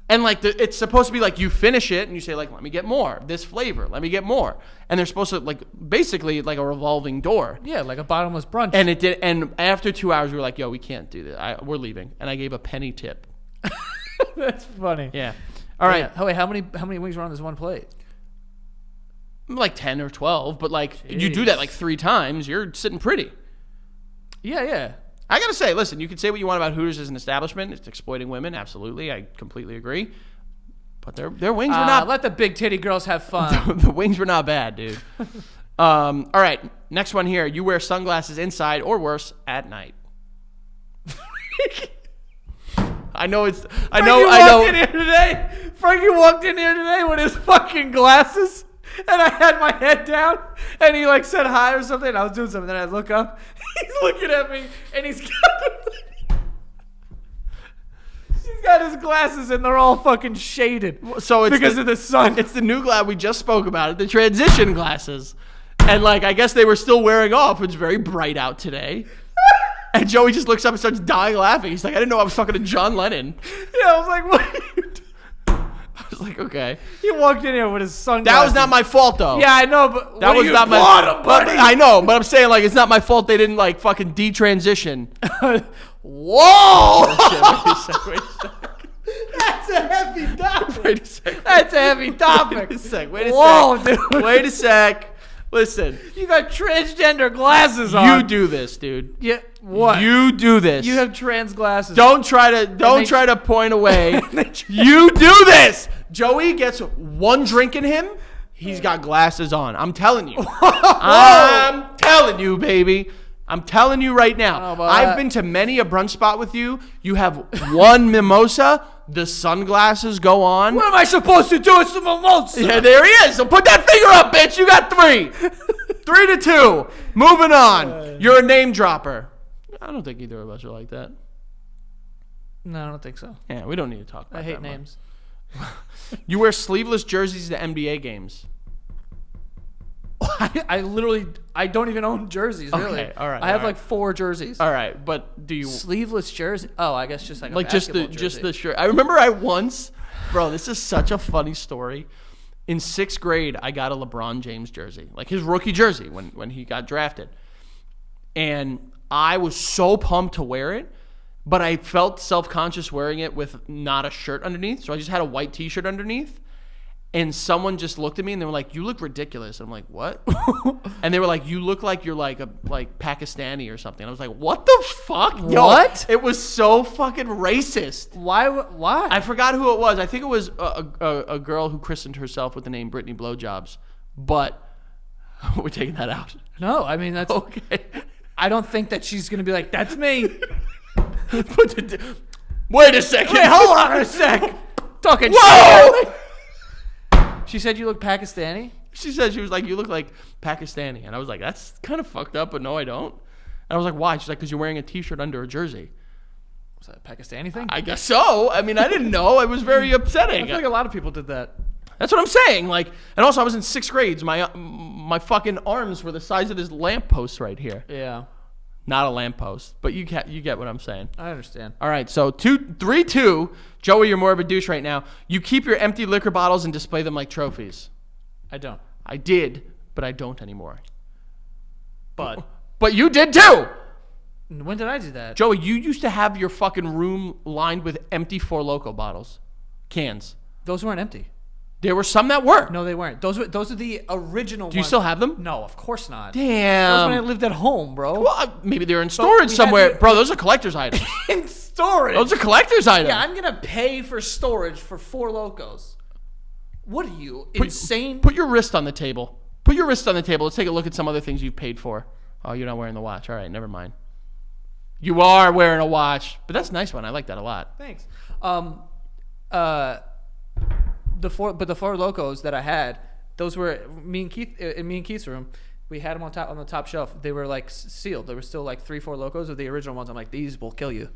And, like, it's supposed to be, like, you finish it, and you say, like, let me get more. This flavor. Let me get more. And they're supposed to, like, basically, like, a revolving door. Yeah, like a bottomless brunch. And it did. And after 2 hours, we were like, yo, we can't do this. We're leaving. And I gave a penny tip. That's funny. Yeah. All right. Yeah. Oh, wait, how many wings were on this one plate? Like 10 or 12. But, like, you do that, like, 3 times, you're sitting pretty. Yeah, yeah. I gotta say, listen, you can say what you want about Hooters as an establishment. It's exploiting women. Absolutely. I completely agree. But their wings were not... Let the big titty girls have fun. the wings were not bad, dude. All right. Next one here. You wear sunglasses inside or worse, at night. I know. Frankie walked in here today with his fucking glasses, and I had my head down, and he like said hi or something. And I was doing something, then I look up, he's looking at me, and he's got his glasses, and they're all fucking shaded. So it's because of the sun. It's the new glass we just spoke about it, the transition glasses, and like I guess they were still wearing off. It's very bright out today. And Joey just looks up and starts dying laughing. He's like, I didn't know I was talking to John Lennon. Yeah, I was like, what are you doing? I was like, okay. He walked in here with his sunglasses. That was not my fault, though. Yeah, I know, but that was not my fault, buddy. I know, but I'm saying like it's not my fault they didn't like fucking detransition. Whoa! Wait a sec. That's a heavy topic. Wait a sec. That's a heavy topic. Wait a sec. Wait a Whoa, sec. dude. Wait a sec. Listen. You got transgender glasses on. You do this, dude. Yeah. What? You do this. You have trans glasses. Don't try to point away. You do this. Joey gets one drink in him. He's got glasses on. I'm telling you. I'm telling you, baby. I'm telling you right now. I've been to many a brunch spot with you. You have one mimosa. The sunglasses go on. What am I supposed to do with some mimosa? Yeah, there he is. So put that finger up, bitch. You got 3. 3-2. Moving on. You're a name dropper. I don't think either of us are like that. No, I don't think so. Yeah, we don't need to talk about that. I hate names. You wear sleeveless jerseys to NBA games. I literally don't even own jerseys, really. Okay, all right, I have all right. like 4 jerseys. All right, but do you Sleeveless jersey? Oh, I guess just like a just basketball jersey. the shirt? I remember I once, bro, this is such a funny story. In 6th grade, I got a LeBron James jersey, like his rookie jersey when he got drafted. And I was so pumped to wear it, but I felt self-conscious wearing it with not a shirt underneath. So I just had a white t-shirt underneath. and someone just looked at me and they were like, "You look ridiculous." I'm like, "What?" And they were like, "You look like you're like Pakistani or something." I was like, "What the fuck?" Yo, What? it was so fucking racist. Why? I forgot who it was. I think it was a girl who christened herself with the name Brittany Blowjobs, but we're taking that out. No, I mean that's Okay. I don't think that she's gonna be like, "That's me." Wait a second. Wait, hold on a sec. Talking Whoa! shit. She said you look Pakistani. She said, she was like, "You look like Pakistani," and I was like, "That's kind of fucked up," but no, I don't. And I was like, "Why?" She's like, "Because you're wearing a T-shirt under a jersey." Was that a Pakistani thing? I guess so. I mean, I didn't know. It was very upsetting. I feel like a lot of people did that. That's what I'm saying. Like, and also I was in 6th grade. My fucking arms were the size of this lamppost right here. Yeah, Not a lamppost, but you get what I'm saying. I understand. All right, so 3-2. Joey, you're more of a douche right now. You keep your empty liquor bottles and display them like trophies. I don't. I did, but I don't anymore. But But you did too. when did I do that? Joey, you used to have your fucking room lined with empty Four Loko bottles, cans. Those weren't empty. There were some that were. No, they weren't. Those are the original ones. Do you still have them? No, of course not. Those when I Damn. lived at home, bro. Well, maybe they're in storage we had somewhere. to- Bro, those are collector's items. In storage. Those are collector's items. Yeah, I'm gonna pay for storage for 4 Locos. What are you, insane? Put your wrist on the table. Put your wrist on the table. Let's take a look at some other things you've paid for. Oh, you're not wearing the watch. All right, never mind. You are wearing a watch, but that's a nice one. I like that a lot. Thanks. The four Locos that I had, those were me and Keith in me and Keith's room. We had them on the top shelf. They were like sealed. There were still like 3-4 Locos of the original ones. I'm like, these will kill you,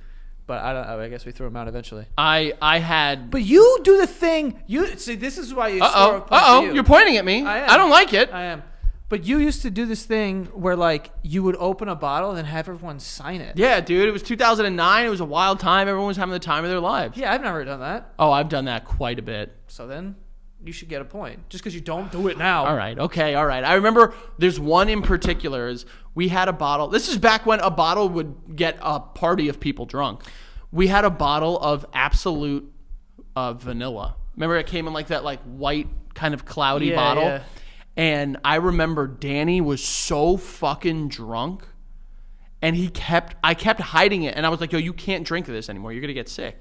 but I guess we threw them out eventually. I had. But you do the thing. You see, this is why you. You're pointing at me. I am. I don't like it. I am. But you used to do this thing where like you would open a bottle and then have everyone sign it. Yeah, dude. It was 2009. It was a wild time. Everyone was having the time of their lives. Yeah, I've never done that. Oh, I've done that quite a bit. So then you should get a point. Just because you don't do it now. All right. Okay. All right. I remember there's one in particular is we had a bottle. This is back when a bottle would get a party of people drunk. We had a bottle of Absolute vanilla. Remember it came in like that like white kind of cloudy bottle? Yeah. And I remember Danny was so fucking drunk and I kept hiding it. And I was like, yo, you can't drink this anymore. You're going to get sick.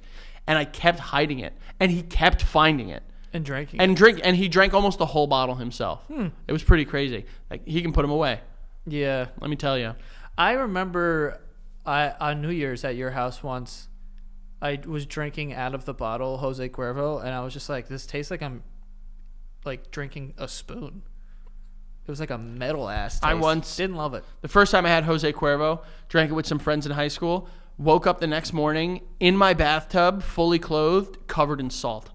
And I kept hiding it. And he kept finding it. And drinking. And he drank almost the whole bottle himself. It was pretty crazy. Like he can put them away. Yeah. Let me tell you. I remember on New Year's at your house once, I was drinking out of the bottle Jose Cuervo, and I was just like, this tastes like I'm like drinking a spoon. It was like a metal ass taste. I once didn't love it. The first time I had Jose Cuervo, drank it with some friends in high school, woke up the next morning in my bathtub, fully clothed, covered in salt.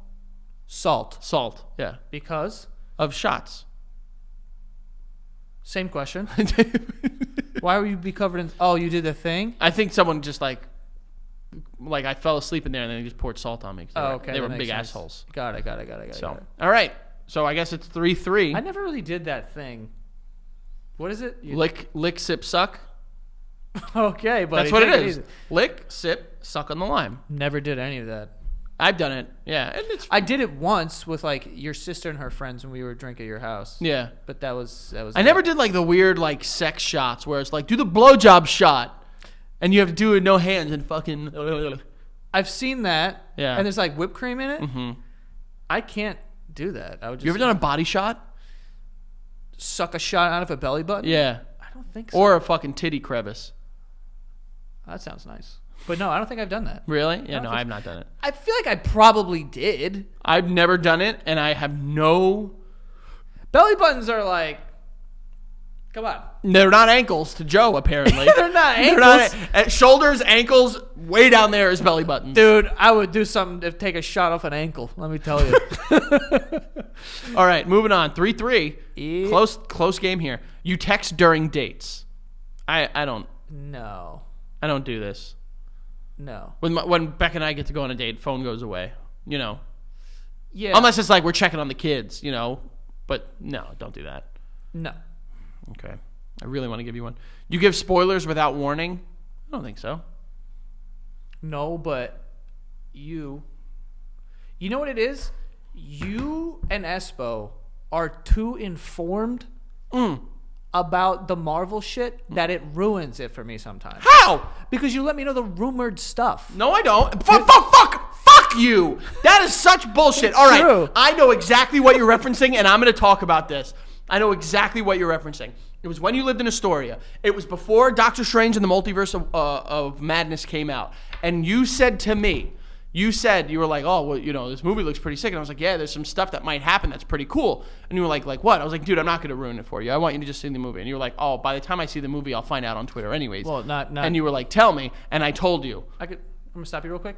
Salt, yeah. Because? Of shots. Same question. Why would you be covered in... Oh, you did the thing? I think someone just like I fell asleep in there and then they just poured salt on me. Okay. They were that big makes sense. assholes. Got it. So, all right. So I guess it's 3-3. I never really did that thing. What is it? Lick, sip, suck. Okay, but That's what it is. Lick, sip, suck on the lime. Never did any of that. I've done it. Yeah, and it's I did it once with like your sister and her friends when we were drinking at your house. yeah. But that was. I never did like the weird like sex shots where it's like do the blowjob shot, and you have to do it no hands and fucking. I've seen that. Yeah. And there's like whipped cream in it. Mm-hmm. I can't do that. I would just You ever done a body shot? suck a shot out of a belly button? Yeah. I don't think so. Or a fucking titty crevice. That sounds nice. But no, I don't think I've done that. Really? Yeah, don't no, think I've not done it. I feel like I probably did. I've never done it, and I have no. Belly buttons are like, come on. They're not ankles to Joe, apparently. They're not ankles. Shoulders, ankles, way down there is belly buttons. Dude, I would do something to take a shot off an ankle. Let me tell you. All right, moving on. 3-3. Yeah. Close game here. You text during dates. I don't do this. No. When Beck and I get to go on a date, phone goes away. You know. Yeah. Unless it's like we're checking on the kids, you know. But no, don't do that. No. Okay. I really want to give you one. You give spoilers without warning? I don't think so. No, but you know what it is? You and Espo are too informed about the Marvel shit that it ruins it for me sometimes. How? Because you let me know the rumored stuff. No, I don't. Fuck you. That is such bullshit. All right. True. I know exactly what you're referencing, and I'm going to talk about this. I know exactly what you're referencing. It was when you lived in Astoria. It was before Doctor Strange and the Multiverse of Madness came out. And you said to me, you were like, oh, well, you know, this movie looks pretty sick. And I was like, yeah, there's some stuff that might happen that's pretty cool. And you were like what? I was like, dude, I'm not going to ruin it for you. I want you to just see the movie. And you were like, oh, by the time I see the movie, I'll find out on Twitter anyways. Well, not. And you were like, tell me. And I told you. I'm going to stop you real quick.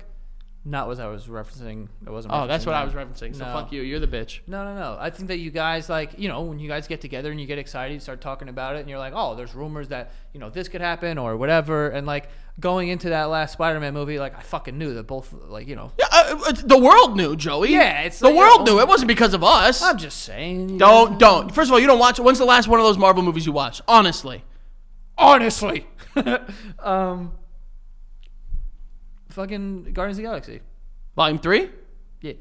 Not what I was referencing. It wasn't. Oh, that's what that. I was referencing. So No. fuck you. You're the bitch. No. I think that you guys, like, you know, when you guys get together and you get excited, you start talking about it, and you're like, oh, there's rumors that, you know, this could happen or whatever. And, like, going into that last Spider-Man movie, like, I fucking knew that both, like, you know. Yeah, the world knew, Joey. Yeah, it's the like, world knew. It wasn't because of us. I'm just saying. You know. Don't. First of all, you don't watch. When's the last one of those Marvel movies you watched? Honestly. Fucking Guardians of the Galaxy. Volume 3? Yeah.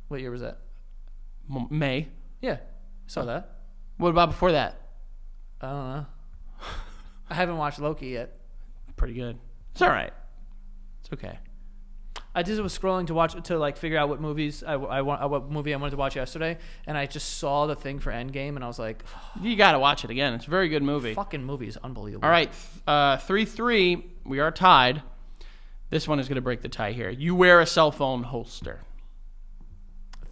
What year was that? May. Yeah. Saw that. What about before that? I don't know. I haven't watched Loki yet. Pretty good. It's all right. It's okay. I just was scrolling to figure out what movies what movie I wanted to watch yesterday, and I just saw the thing for Endgame, and I was like, You got to watch it again. It's a very good movie. fucking movie is unbelievable. All right. 3-3. We are tied. This one is going to break the tie here. You wear a cell phone holster.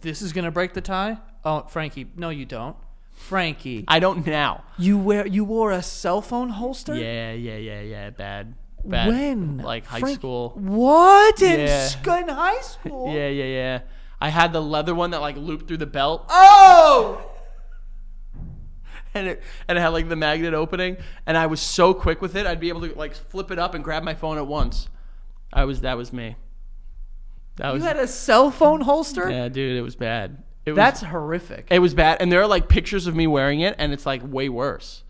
This is gonna break the tie. Oh, Frankie, no, you don't. Frankie, I don't now. you wore a cell phone holster? Yeah. Bad. When? Like high Frank- school. What? Yeah. In high school? Yeah. I had the leather one that like looped through the belt. Oh! And it had like the magnet opening, and I was so quick with it, I'd be able to like flip it up and grab my phone at once. That was me. You had a cell phone holster? Yeah, dude, it was bad. That's horrific. It was bad, and there are like pictures of me wearing it, and it's like way worse.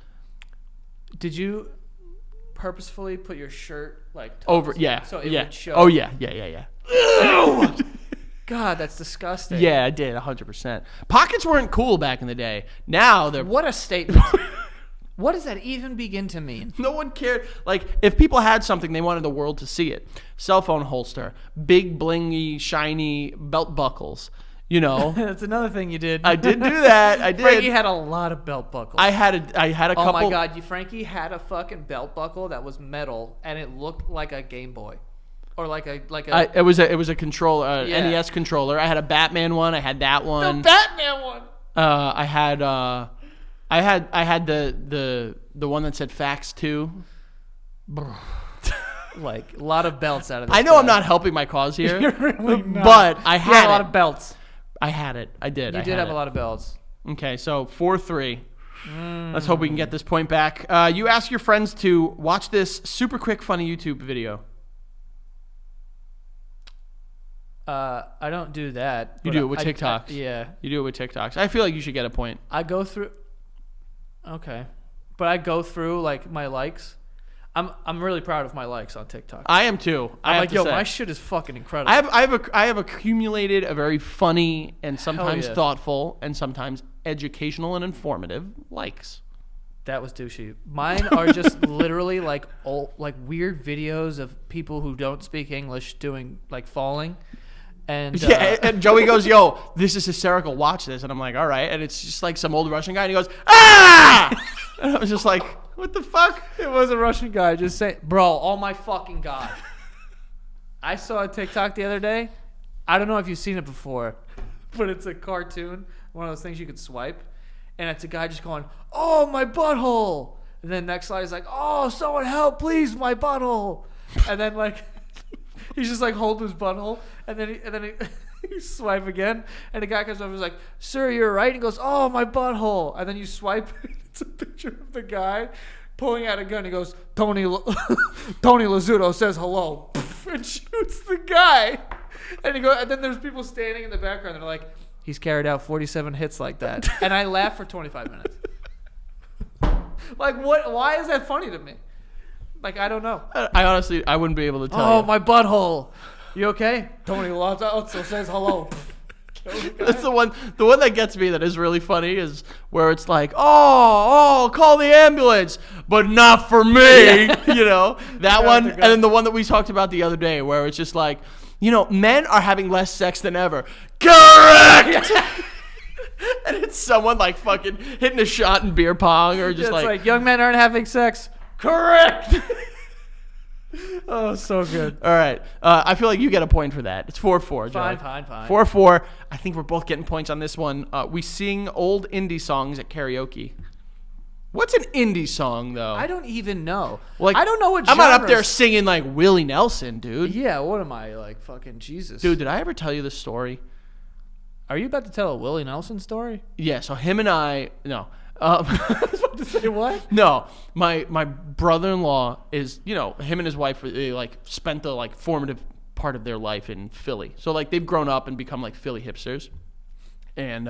Did you purposefully put your shirt like Over, tucked yeah, so it yeah. would show? Oh yeah. God, that's disgusting. Yeah, I did 100%. Pockets weren't cool back in the day. Now they're. What a statement. What does that even begin to mean? No one cared. Like, if people had something, they wanted the world to see it. Cell phone holster, big, blingy, shiny belt buckles. You know, That's another thing you did. I did do that. I did. Frankie had a lot of belt buckles. I had a couple. Oh my God, Frankie had a fucking belt buckle that was metal, and it looked like a Game Boy, or like a. It was a controller, Yeah. NES controller. I had a Batman one. I had that one. The Batman one. I had the one that said fax 2. Like a lot of belts out of this. I know guy. I'm not helping my cause here, You're really not. but I You had a lot it. of belts. I had it. I did. You did have a lot of belts. Okay, so 4-3. Let's hope we can get this point back. You ask your friends to watch this super quick, funny YouTube video. I don't do that. You but do it with I- TikToks. Yeah, You do it with TikToks. I feel like you should get a point. I go through. Okay, but I go through like my likes. I'm really proud of my likes on TikTok. I am too. I'm like, yo, say. my shit is fucking incredible. I have accumulated a very funny and sometimes yeah. thoughtful and sometimes educational and informative likes. That was douchey. Mine are just literally like weird videos of people who don't speak English doing like falling. And Yeah, and Joey goes, yo, this is hysterical. Watch this. And I'm like, all right. And it's just like some old Russian guy. And he goes, ah! And I was just like, what the fuck? it was a Russian guy just saying, bro, oh my fucking God. I saw a TikTok the other day. I don't know if you've seen it before, but it's a cartoon, one of those things you could swipe. And it's a guy just going, oh, my butthole. And then next slide is like, oh, someone help, please, my butthole. And then like, he's just like holding his butthole. And then you swipe again. And the guy comes over and is like, sir, you're right. And he goes, oh, my butthole. And then you swipe. It's a picture of the guy pulling out a gun. He goes, Tony Lazzuto says hello. And shoots the guy. And then there's people standing in the background. They're like, he's carried out 47 hits like that. And I laughed for 25 minutes. Like, what? Why is that funny to me? Like, I don't know. I honestly, I wouldn't be able to tell Oh, you. my butthole. You okay? Tony Lazzuto says hello. That's the one that gets me that is really funny is where it's like, oh, call the ambulance, but not for me. You know, that one. And then the one that we talked about the other day where it's just like, you know, men are having less sex than ever. Correct! And it's someone like fucking hitting a shot in beer pong or just It's like young men aren't having sex. correct. Oh, so good. All right. I feel like you get a point for that. It's 4-4, Joey. Fine. 4-4. I think we're both getting points on this one. We sing old indie songs at karaoke. What's an indie song, though? I don't even know. Like, I don't know what I'm not up there genres- singing like Willie Nelson, dude. Yeah, what am I, like, fucking Jesus? Dude, did I ever tell you this story? Are you about to tell a Willie Nelson story? Yeah, so him and I, no. I was about to say what? No, my brother-in-law is, you know, him and his wife, they like spent the like formative part of their life in Philly. So like they've grown up and become like Philly hipsters. And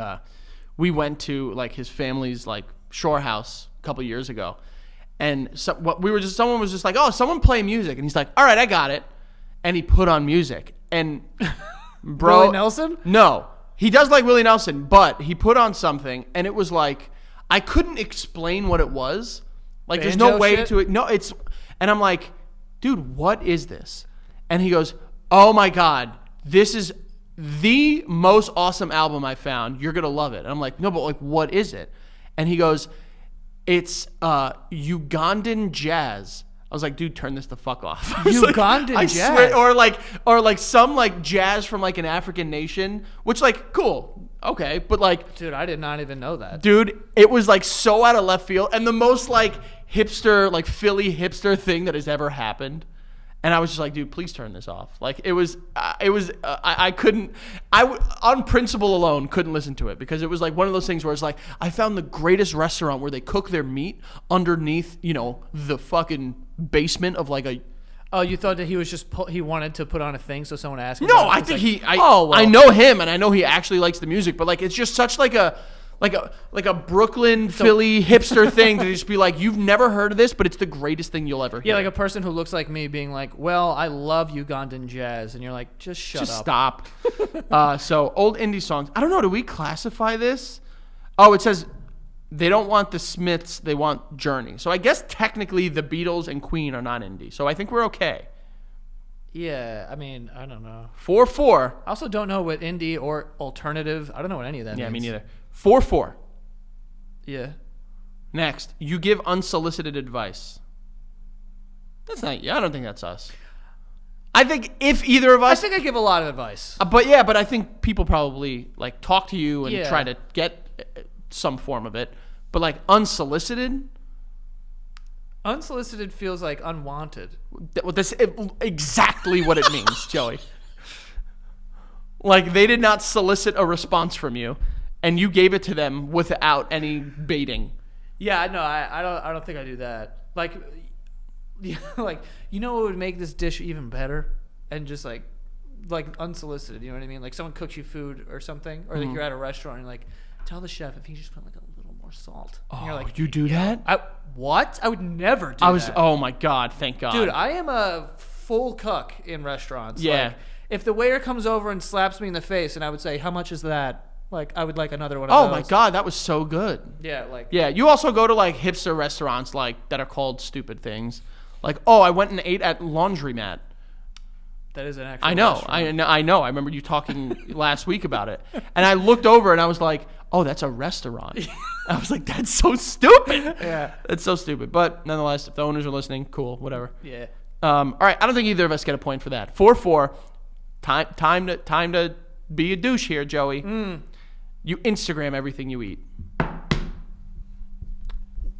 we went to like his family's like shore house a couple years ago. And someone was just like, oh, someone play music. And he's like, all right, I got it. And he put on music. And bro. Willie Nelson? No. He does like Willie Nelson, but he put on something and it was like, I couldn't explain what it was. Like, there's no Banjo way shit? to it. No, it's, and I'm like, dude, what is this? And he goes, oh my God, this is the most awesome album I found. You're going to love it. And I'm like, no, but like, what is it? And he goes, it's Ugandan jazz. I was like, dude, turn this the fuck off. Ugandan I jazz? swear, or like some like jazz from like an African nation, which like, cool. Okay, but like, Dude, I did not even know that. dude, it was like so out of left field and the most like hipster, like Philly hipster thing that has ever happened. And I was just like, dude, please turn this off. Like I couldn't, on principle alone, couldn't listen to it because it was like one of those things where it's like, I found the greatest restaurant where they cook their meat underneath, you know, the fucking basement of like a, Oh, you thought that he was just he wanted to put on a thing so someone asked him? no, about it? I It's think like, I know him and I know he actually likes the music, but like, it's just such like a Brooklyn, Philly hipster thing to just be like, you've never heard of this, but it's the greatest thing you'll ever hear. Yeah, like a person who looks like me being like, well, I love Ugandan jazz. And you're like, just shut up. Stop. So old indie songs. I don't know. Do we classify this? Oh, it says they don't want the Smiths. They want Journey. So I guess technically the Beatles and Queen are not indie. So I think we're okay. Yeah, I mean, I don't know. 4-4. I also don't know what indie or alternative. I don't know what any of that Yeah, me means. neither. 4-4. Yeah. Next, you give unsolicited advice. That's not. I don't think that's us. I think if either of I us, think I give a lot of advice. but I think people probably like talk to you and try to get some form of it. But like unsolicited, Unsolicited feels like unwanted. that's exactly what it means, Joey. Like they did not solicit a response from you, and you gave it to them without any baiting. Yeah, no, I don't think I do that. Like, like, you know what would make this dish even better? And just like unsolicited, you know what I mean? Like someone cooks you food or something, or like you're at a restaurant and you're like, tell the chef if he just put like a little more salt. And you're like, you do that? What? I would never do that. Oh my God, thank God. Dude, I am a full cuck in restaurants. Yeah. Like, if the waiter comes over and slaps me in the face and I would say, how much is that? Like, I would like another one of Oh those. my God, that was so good. Yeah, like. Yeah, you also go to like hipster restaurants like that are called stupid things. Like, oh, I went and ate at Laundromat. That is an actual I know, restaurant. I know. I remember you talking last week about it. And I looked over and I was like, oh, that's a restaurant. I was like, that's so stupid. Yeah. That's so stupid. But nonetheless, if the owners are listening, cool, whatever. Yeah. All right, I don't think either of us get a point for that. 4-4. Time to be a douche here, Joey. You Instagram everything you eat.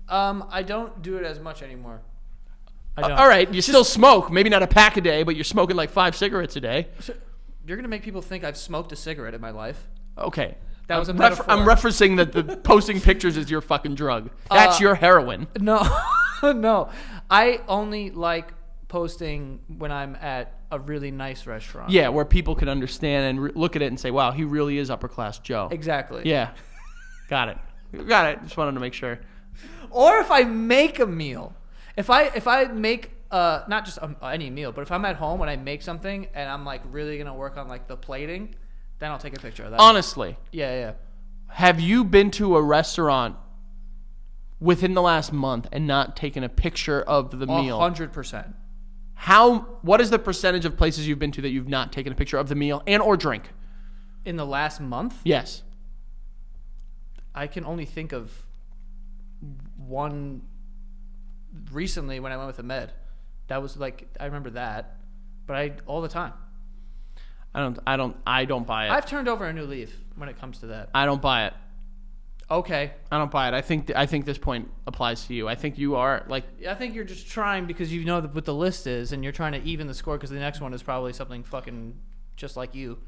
I don't do it as much anymore. I don't. All right, you still smoke. Maybe not a pack a day, but you're smoking like 5 cigarettes a day. You're gonna make people think I've smoked a cigarette in my life. Okay. That was a I'm metaphor. I'm referencing that the posting pictures is your fucking drug. That's your heroin. No, no. I only like posting when I'm at a really nice restaurant. Yeah, where people can understand and look at it and say, wow, he really is upper class Joe. Exactly. Yeah. Got it. Got it. Just wanted to make sure. Or if I make a meal. If I make not just any meal, but if I'm at home and I make something and I'm like really gonna work on like the plating, Then I'll take a picture of that. Honestly, Yeah. have you been to a restaurant within the last month and not taken a picture of the meal? 100%. What is the percentage of places you've been to that you've not taken a picture of the meal and or drink? In the last month? Yes. I can only think of one recently when I went with Ahmed. That was like, I remember that, but all the time. I don't buy it. I've turned over a new leaf when it comes to that. I don't buy it. Okay. I don't buy it. I think this point applies to you. I think you are like. I think you're just trying because you know what the list is, and you're trying to even the score because the next one is probably something fucking just like you.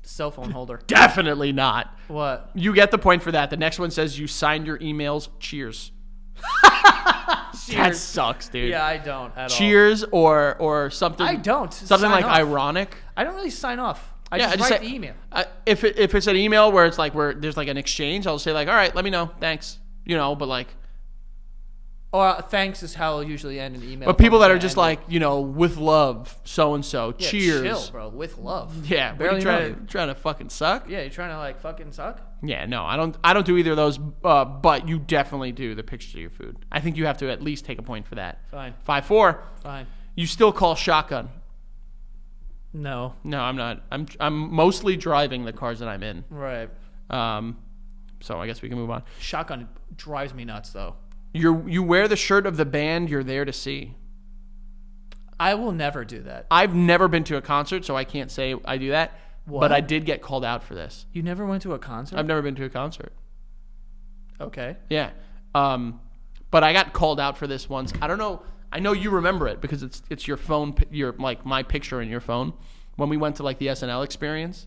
Cell phone holder. Definitely not. What? You get the point for that. The next one says you signed your emails. Cheers. That sucks, dude. Yeah, I don't at all. Cheers or something. I don't. Something Sign like off. ironic. I don't really sign off. I Yeah, just I write say- the email. If it's an email where it's like where there's like an exchange, I'll say like, all right, let me know, thanks, but like. Or thanks is how I'll usually end an email. But people that are Yeah, just and- like with love, so and so. Yeah, Cheers. chill, bro. With love. Yeah, Barely what are know you trying to fucking suck? Yeah, you're trying to like fucking suck. Yeah, no, I don't do either of those. But you definitely do the pictures of your food. I think you have to at least take a point for that. Fine. 5-4. Fine. You still call shotgun? No. No, I'm not. I'm mostly driving the cars that I'm in. Right. So I guess we can move on. Shotgun drives me nuts though. You wear the shirt of the band you're there to see. I will never do that. I've never been to a concert, so I can't say I do that. What? But I did get called out for this. You never went to a concert? I've never been to a concert. Okay. Yeah. But I got called out for this once. I don't know. I know you remember it because it's your phone, your like my picture in your phone. When we went to like the SNL experience,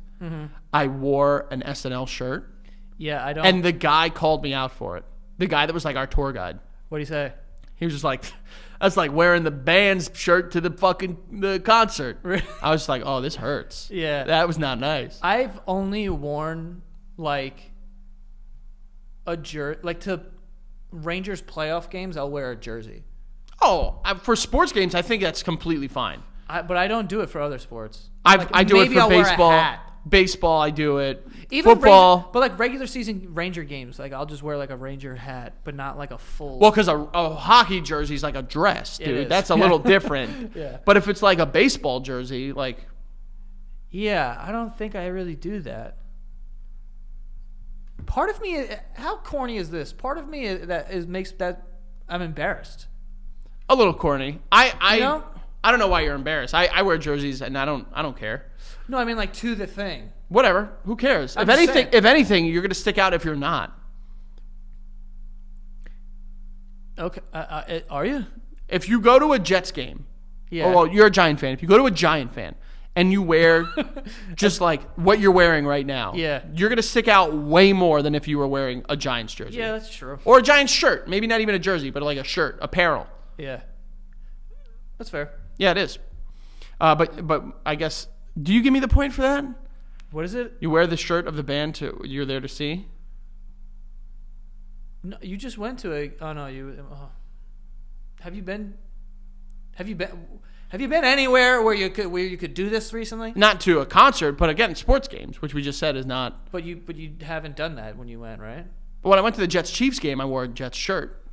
I wore an SNL shirt, Yeah, I don't. and the guy called me out for it. The guy that was like our tour guide. What do you say? He was just like, that's like wearing the band's shirt to the concert. I was just like, oh, this hurts. Yeah. That was not nice. I've only worn like a jersey, like to Rangers playoff games. I'll wear a jersey. Oh, for sports games, I think that's completely fine. But I don't do it for other sports. I do it maybe for I'll wear a baseball. hat. Baseball, I do it. Even Football. Ranger, but like regular season Ranger games, like I'll just wear like a Ranger hat, but not like a full. Well, because a hockey jersey is like a dress, It dude. is. That's a little different. Yeah. But if it's like a baseball jersey, like Yeah, I don't think I really do that. Part of me, how corny is this? Part of me makes that I'm embarrassed. a little corny. I You know? I don't know why you're embarrassed. I wear jerseys and I don't care. No, I mean like to the thing. Whatever. Who cares? I'm just saying. If anything, you're gonna stick out if you're not. Okay, are you? If you go to a Jets game, Yeah. or well, you're a Giant fan. If you go to a Giant fan and you wear just like what you're wearing right now, Yeah. you're gonna stick out way more than if you were wearing a Giants jersey. Yeah, that's true. Or a Giants shirt. Maybe not even a jersey, but like a shirt, apparel. Yeah, that's fair. Yeah, it is. But I guess, do you give me the point for that? What is it? You wear the shirt of the band you're there to see? No, you just went to a. Oh no, you. Have you been? Have you been anywhere where you could do this recently? Not to a concert, but again, sports games, which we just said is not. But you haven't done that when you went, right? But when I went to the Jets Chiefs game, I wore a Jets shirt,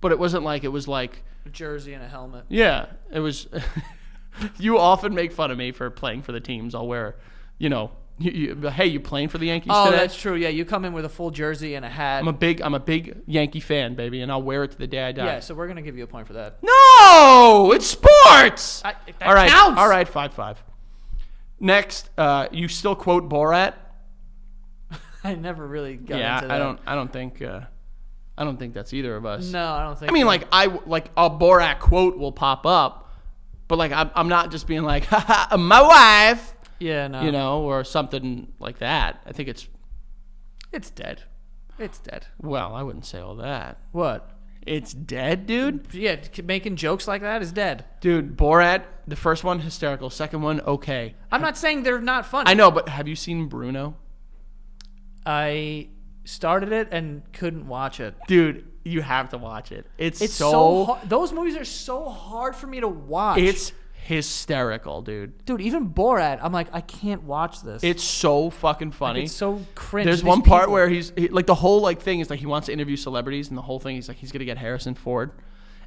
but it wasn't like it was like. A jersey and a helmet. Yeah, it was. You often make fun of me for playing for the teams. I'll wear, hey, you playing for the Yankees Oh, today? that's true. Yeah, you come in with a full jersey and a hat. I'm a big Yankee fan, baby, and I'll wear it to the day I die. Yeah, so we're gonna give you a point for that. No, it's sports. That All right, counts. all right, 5-5. Next, you still quote Borat? I never really got Yeah, into that. I don't think that's either of us. No, I don't think. I mean, so. like a Borat quote will pop up, but like I'm not just being like, haha, my wife, Yeah, no. or something like that. I think it's dead. It's dead. well, I wouldn't say all that. What? It's dead, dude. Yeah, making jokes like that is dead. Dude, Borat, the first one hysterical, second one okay. I'm not saying they're not funny. I know, but have you seen Bruno? I started it and couldn't watch it. Dude, you have to watch it. It's It's so so hard. Those movies are so hard for me to watch. it's hysterical, dude. Dude, even Borat, I'm like, I can't watch this. It's so fucking funny. Like, it's so cringe. There's These one part people- where like the whole like thing is like he wants to interview celebrities, and the whole thing he's like he's gonna get Harrison Ford,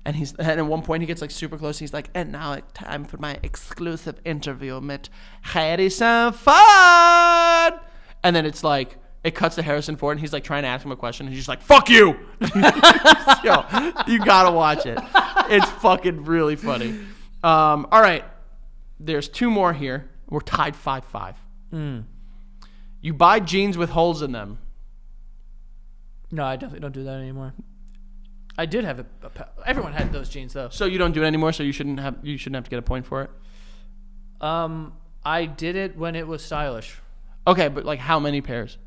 and at one point he gets like super close. And he's like, and now it's time for my exclusive interview with Harrison Ford, and then it's like it cuts to Harrison Ford, and he's like trying to ask him a question, and he's just like, "Fuck you!" Yo, you gotta watch it. It's fucking really funny. All right, there's 2 more here. We're tied 5-5. You buy jeans with holes in them. No, I definitely don't do that anymore. I did have everyone had those jeans though. So you don't do it anymore. So you shouldn't have to get a point for it. I did it when it was stylish. Okay, but like how many pairs?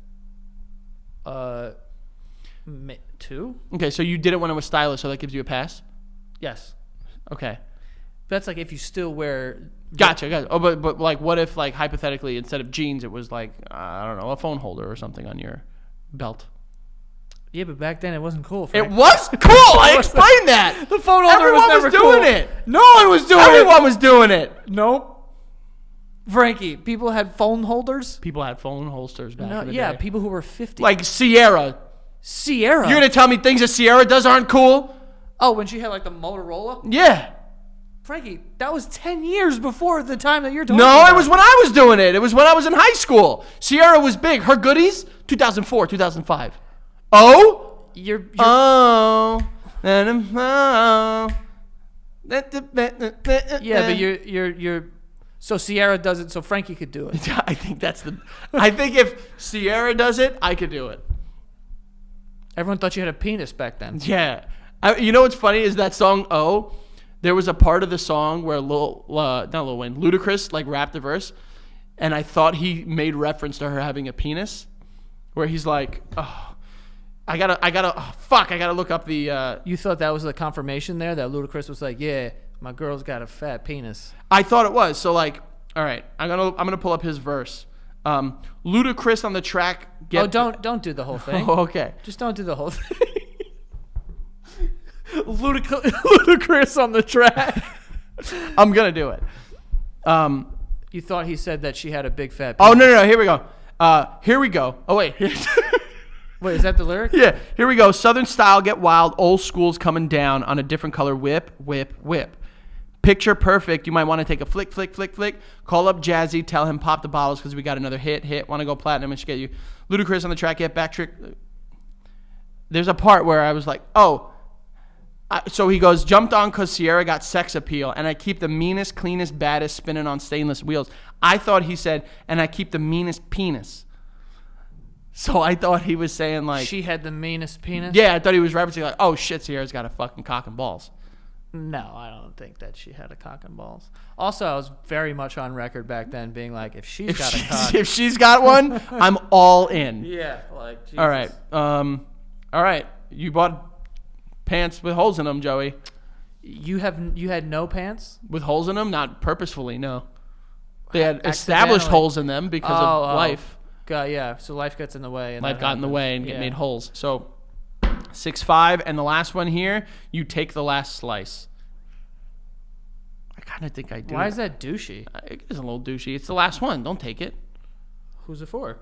2? Okay, so you did it when it was stylish, so that gives you a pass. Yes. Okay, That's like if you still wear. gotcha. Oh, but like, what if like hypothetically instead of jeans, it was like I don't know, a phone holder or something on your belt? Yeah, but back then it wasn't cool. It Frank. was cool. I explained that. The phone holder Everyone was never doing cool. it. No one was doing Everyone was doing it. it. Nope. Frankie, people had phone holders. People had phone holsters back No, in the yeah, day. people who were 50. Like Sierra. Sierra. You're gonna tell me things that Sierra does aren't cool? Oh, when she had like the Motorola. Yeah. Frankie, that was 10 years before the time that you're talking No, about. it was when I was doing it. It was when I was in high school. Sierra was big. Her goodies, 2004, 2005. Oh? You're Oh. yeah, but you're. So Sierra does it, so Frankie could do it. I think I think if Sierra does it, I could do it. Everyone thought you had a penis back then. Yeah. You know what's funny is that song "Oh." There was a part of the song where not Lil Wayne, Ludacris like rapped the verse, and I thought he made reference to her having a penis, where he's like, "Oh, I gotta look up the." You thought that was the confirmation there that Ludacris was like, yeah, my girl's got a fat penis. I thought it was. So like, all right, I'm gonna pull up his verse. Ludacris on the track. Don't do the whole thing. Oh, okay. Just don't do the whole thing. Ludacris on the track. I'm gonna do it. You thought he said that she had a big fat Oh penis. no, here we go. Here we go. Oh wait. Wait, is that the lyric? Yeah, here we go. Southern style, get wild. Old school's coming down on a different color. Whip, whip, whip. Picture perfect. You might want to take a flick, flick, flick, flick. Call up Jazzy. Tell him pop the bottles because we got another hit. Want to go platinum and should get you. Ludacris on the track. Get back trick. There's a part where I was like, oh. So he goes, jumped on because Sierra got sex appeal, and I keep the meanest, cleanest, baddest spinning on stainless wheels. I thought he said, and I keep the meanest penis. So I thought he was saying like... She had the meanest penis? Yeah, I thought he was referencing like, oh shit, Sierra's got a fucking cock and balls. No, I don't think that she had a cock and balls. Also, I was very much on record back then being like, if she's got a cock... If she's got one, I'm all in. Yeah, like, Jesus. All right. All right. You bought pants with holes in them, Joey. You had no pants? With holes in them? Not purposefully, no. They had established Accidentally. holes in them because of life. God, yeah. So life gets in the way. And Life that got in the happens. way and Yeah. made holes. So 6-5, and the last one here, you take the last slice. I kind of think I do. Why is that douchey? It is a little douchey. It's the last one. Don't take it. Who's it for?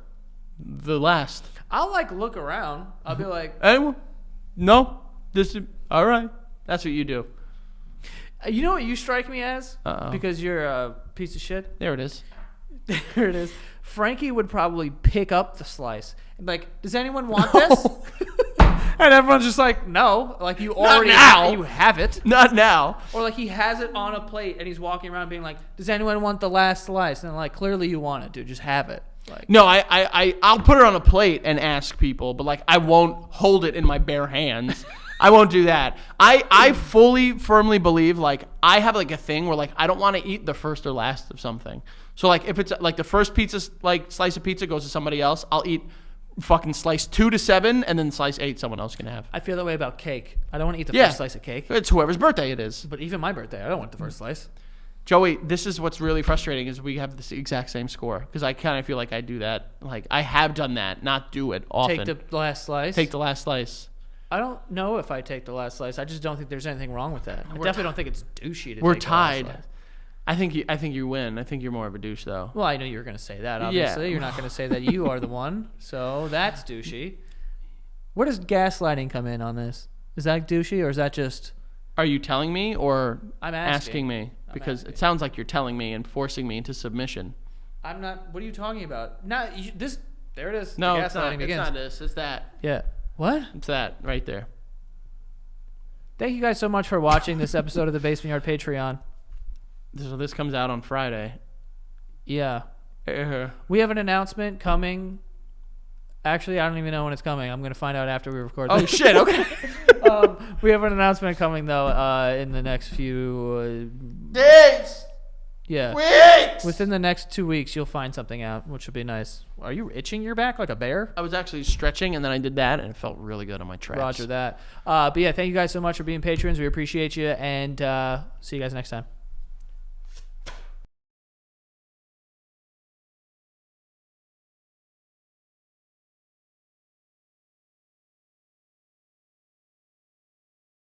The last. I'll like look around. I'll be like, Anyone? No. This is all right. That's what you do. you know what you strike me as? Uh-oh. Because you're a piece of shit. There it is. There it is. Frankie would probably pick up the slice and be like, does anyone want this? And everyone's just like, no. Like you already now. you have it. Not now. Or like he has it on a plate and he's walking around being like, does anyone want the last slice? And like, clearly you want it, dude. Just have it. Like, No, I'll put it on a plate and ask people, but like I won't hold it in my bare hands. I won't do that. I firmly believe like I have like a thing where like I don't want to eat the first or last of something. So like if it's like the first pizza like slice of pizza goes to somebody else, I'll eat fucking slice 2 to 7 and then slice 8 someone else can have. I feel that way about cake. I don't want to eat the Yeah. first slice of cake. It's whoever's birthday it is. But even my birthday, I don't want the first slice. Joey, this is what's really frustrating is we have this exact same score because I kind of feel like I do that. Like I have done that, not do it often. Take the last slice. Take the last slice. I don't know if I take the last slice. I just don't think there's anything wrong with that. I definitely don't think it's douchey to We're take the last tied. slice. I think you win. I think you're more of a douche though. Well, I knew you were going to say that, obviously. Yeah. You're not going to say that you are the one. So that's douchey. Where does gaslighting come in on this? Is that douchey or is that just... Are you telling me or I'm asking. me? Because asking. it sounds like you're telling me and forcing me into submission. I'm not... What are you talking about? This... There it is. No, The it's not. gaslighting begins. It's not this. It's that. Yeah. What? It's that right there. Thank you guys so much for watching this episode of the Basement Yard Patreon. So this comes out on Friday. Yeah. Uh, We have an announcement coming. Actually, I don't even know when it's coming. I'm going to find out after we record oh this. shit! Okay. We have an announcement coming, though, in the next few... Days. yeah. Weeks. Within the next 2 weeks, you'll find something out, which will be nice. Are you itching your back like a bear? I was actually stretching and then I did that and it felt really good on my traps. Roger that. But yeah, thank you guys so much for being patrons. We appreciate you, and see you guys next time.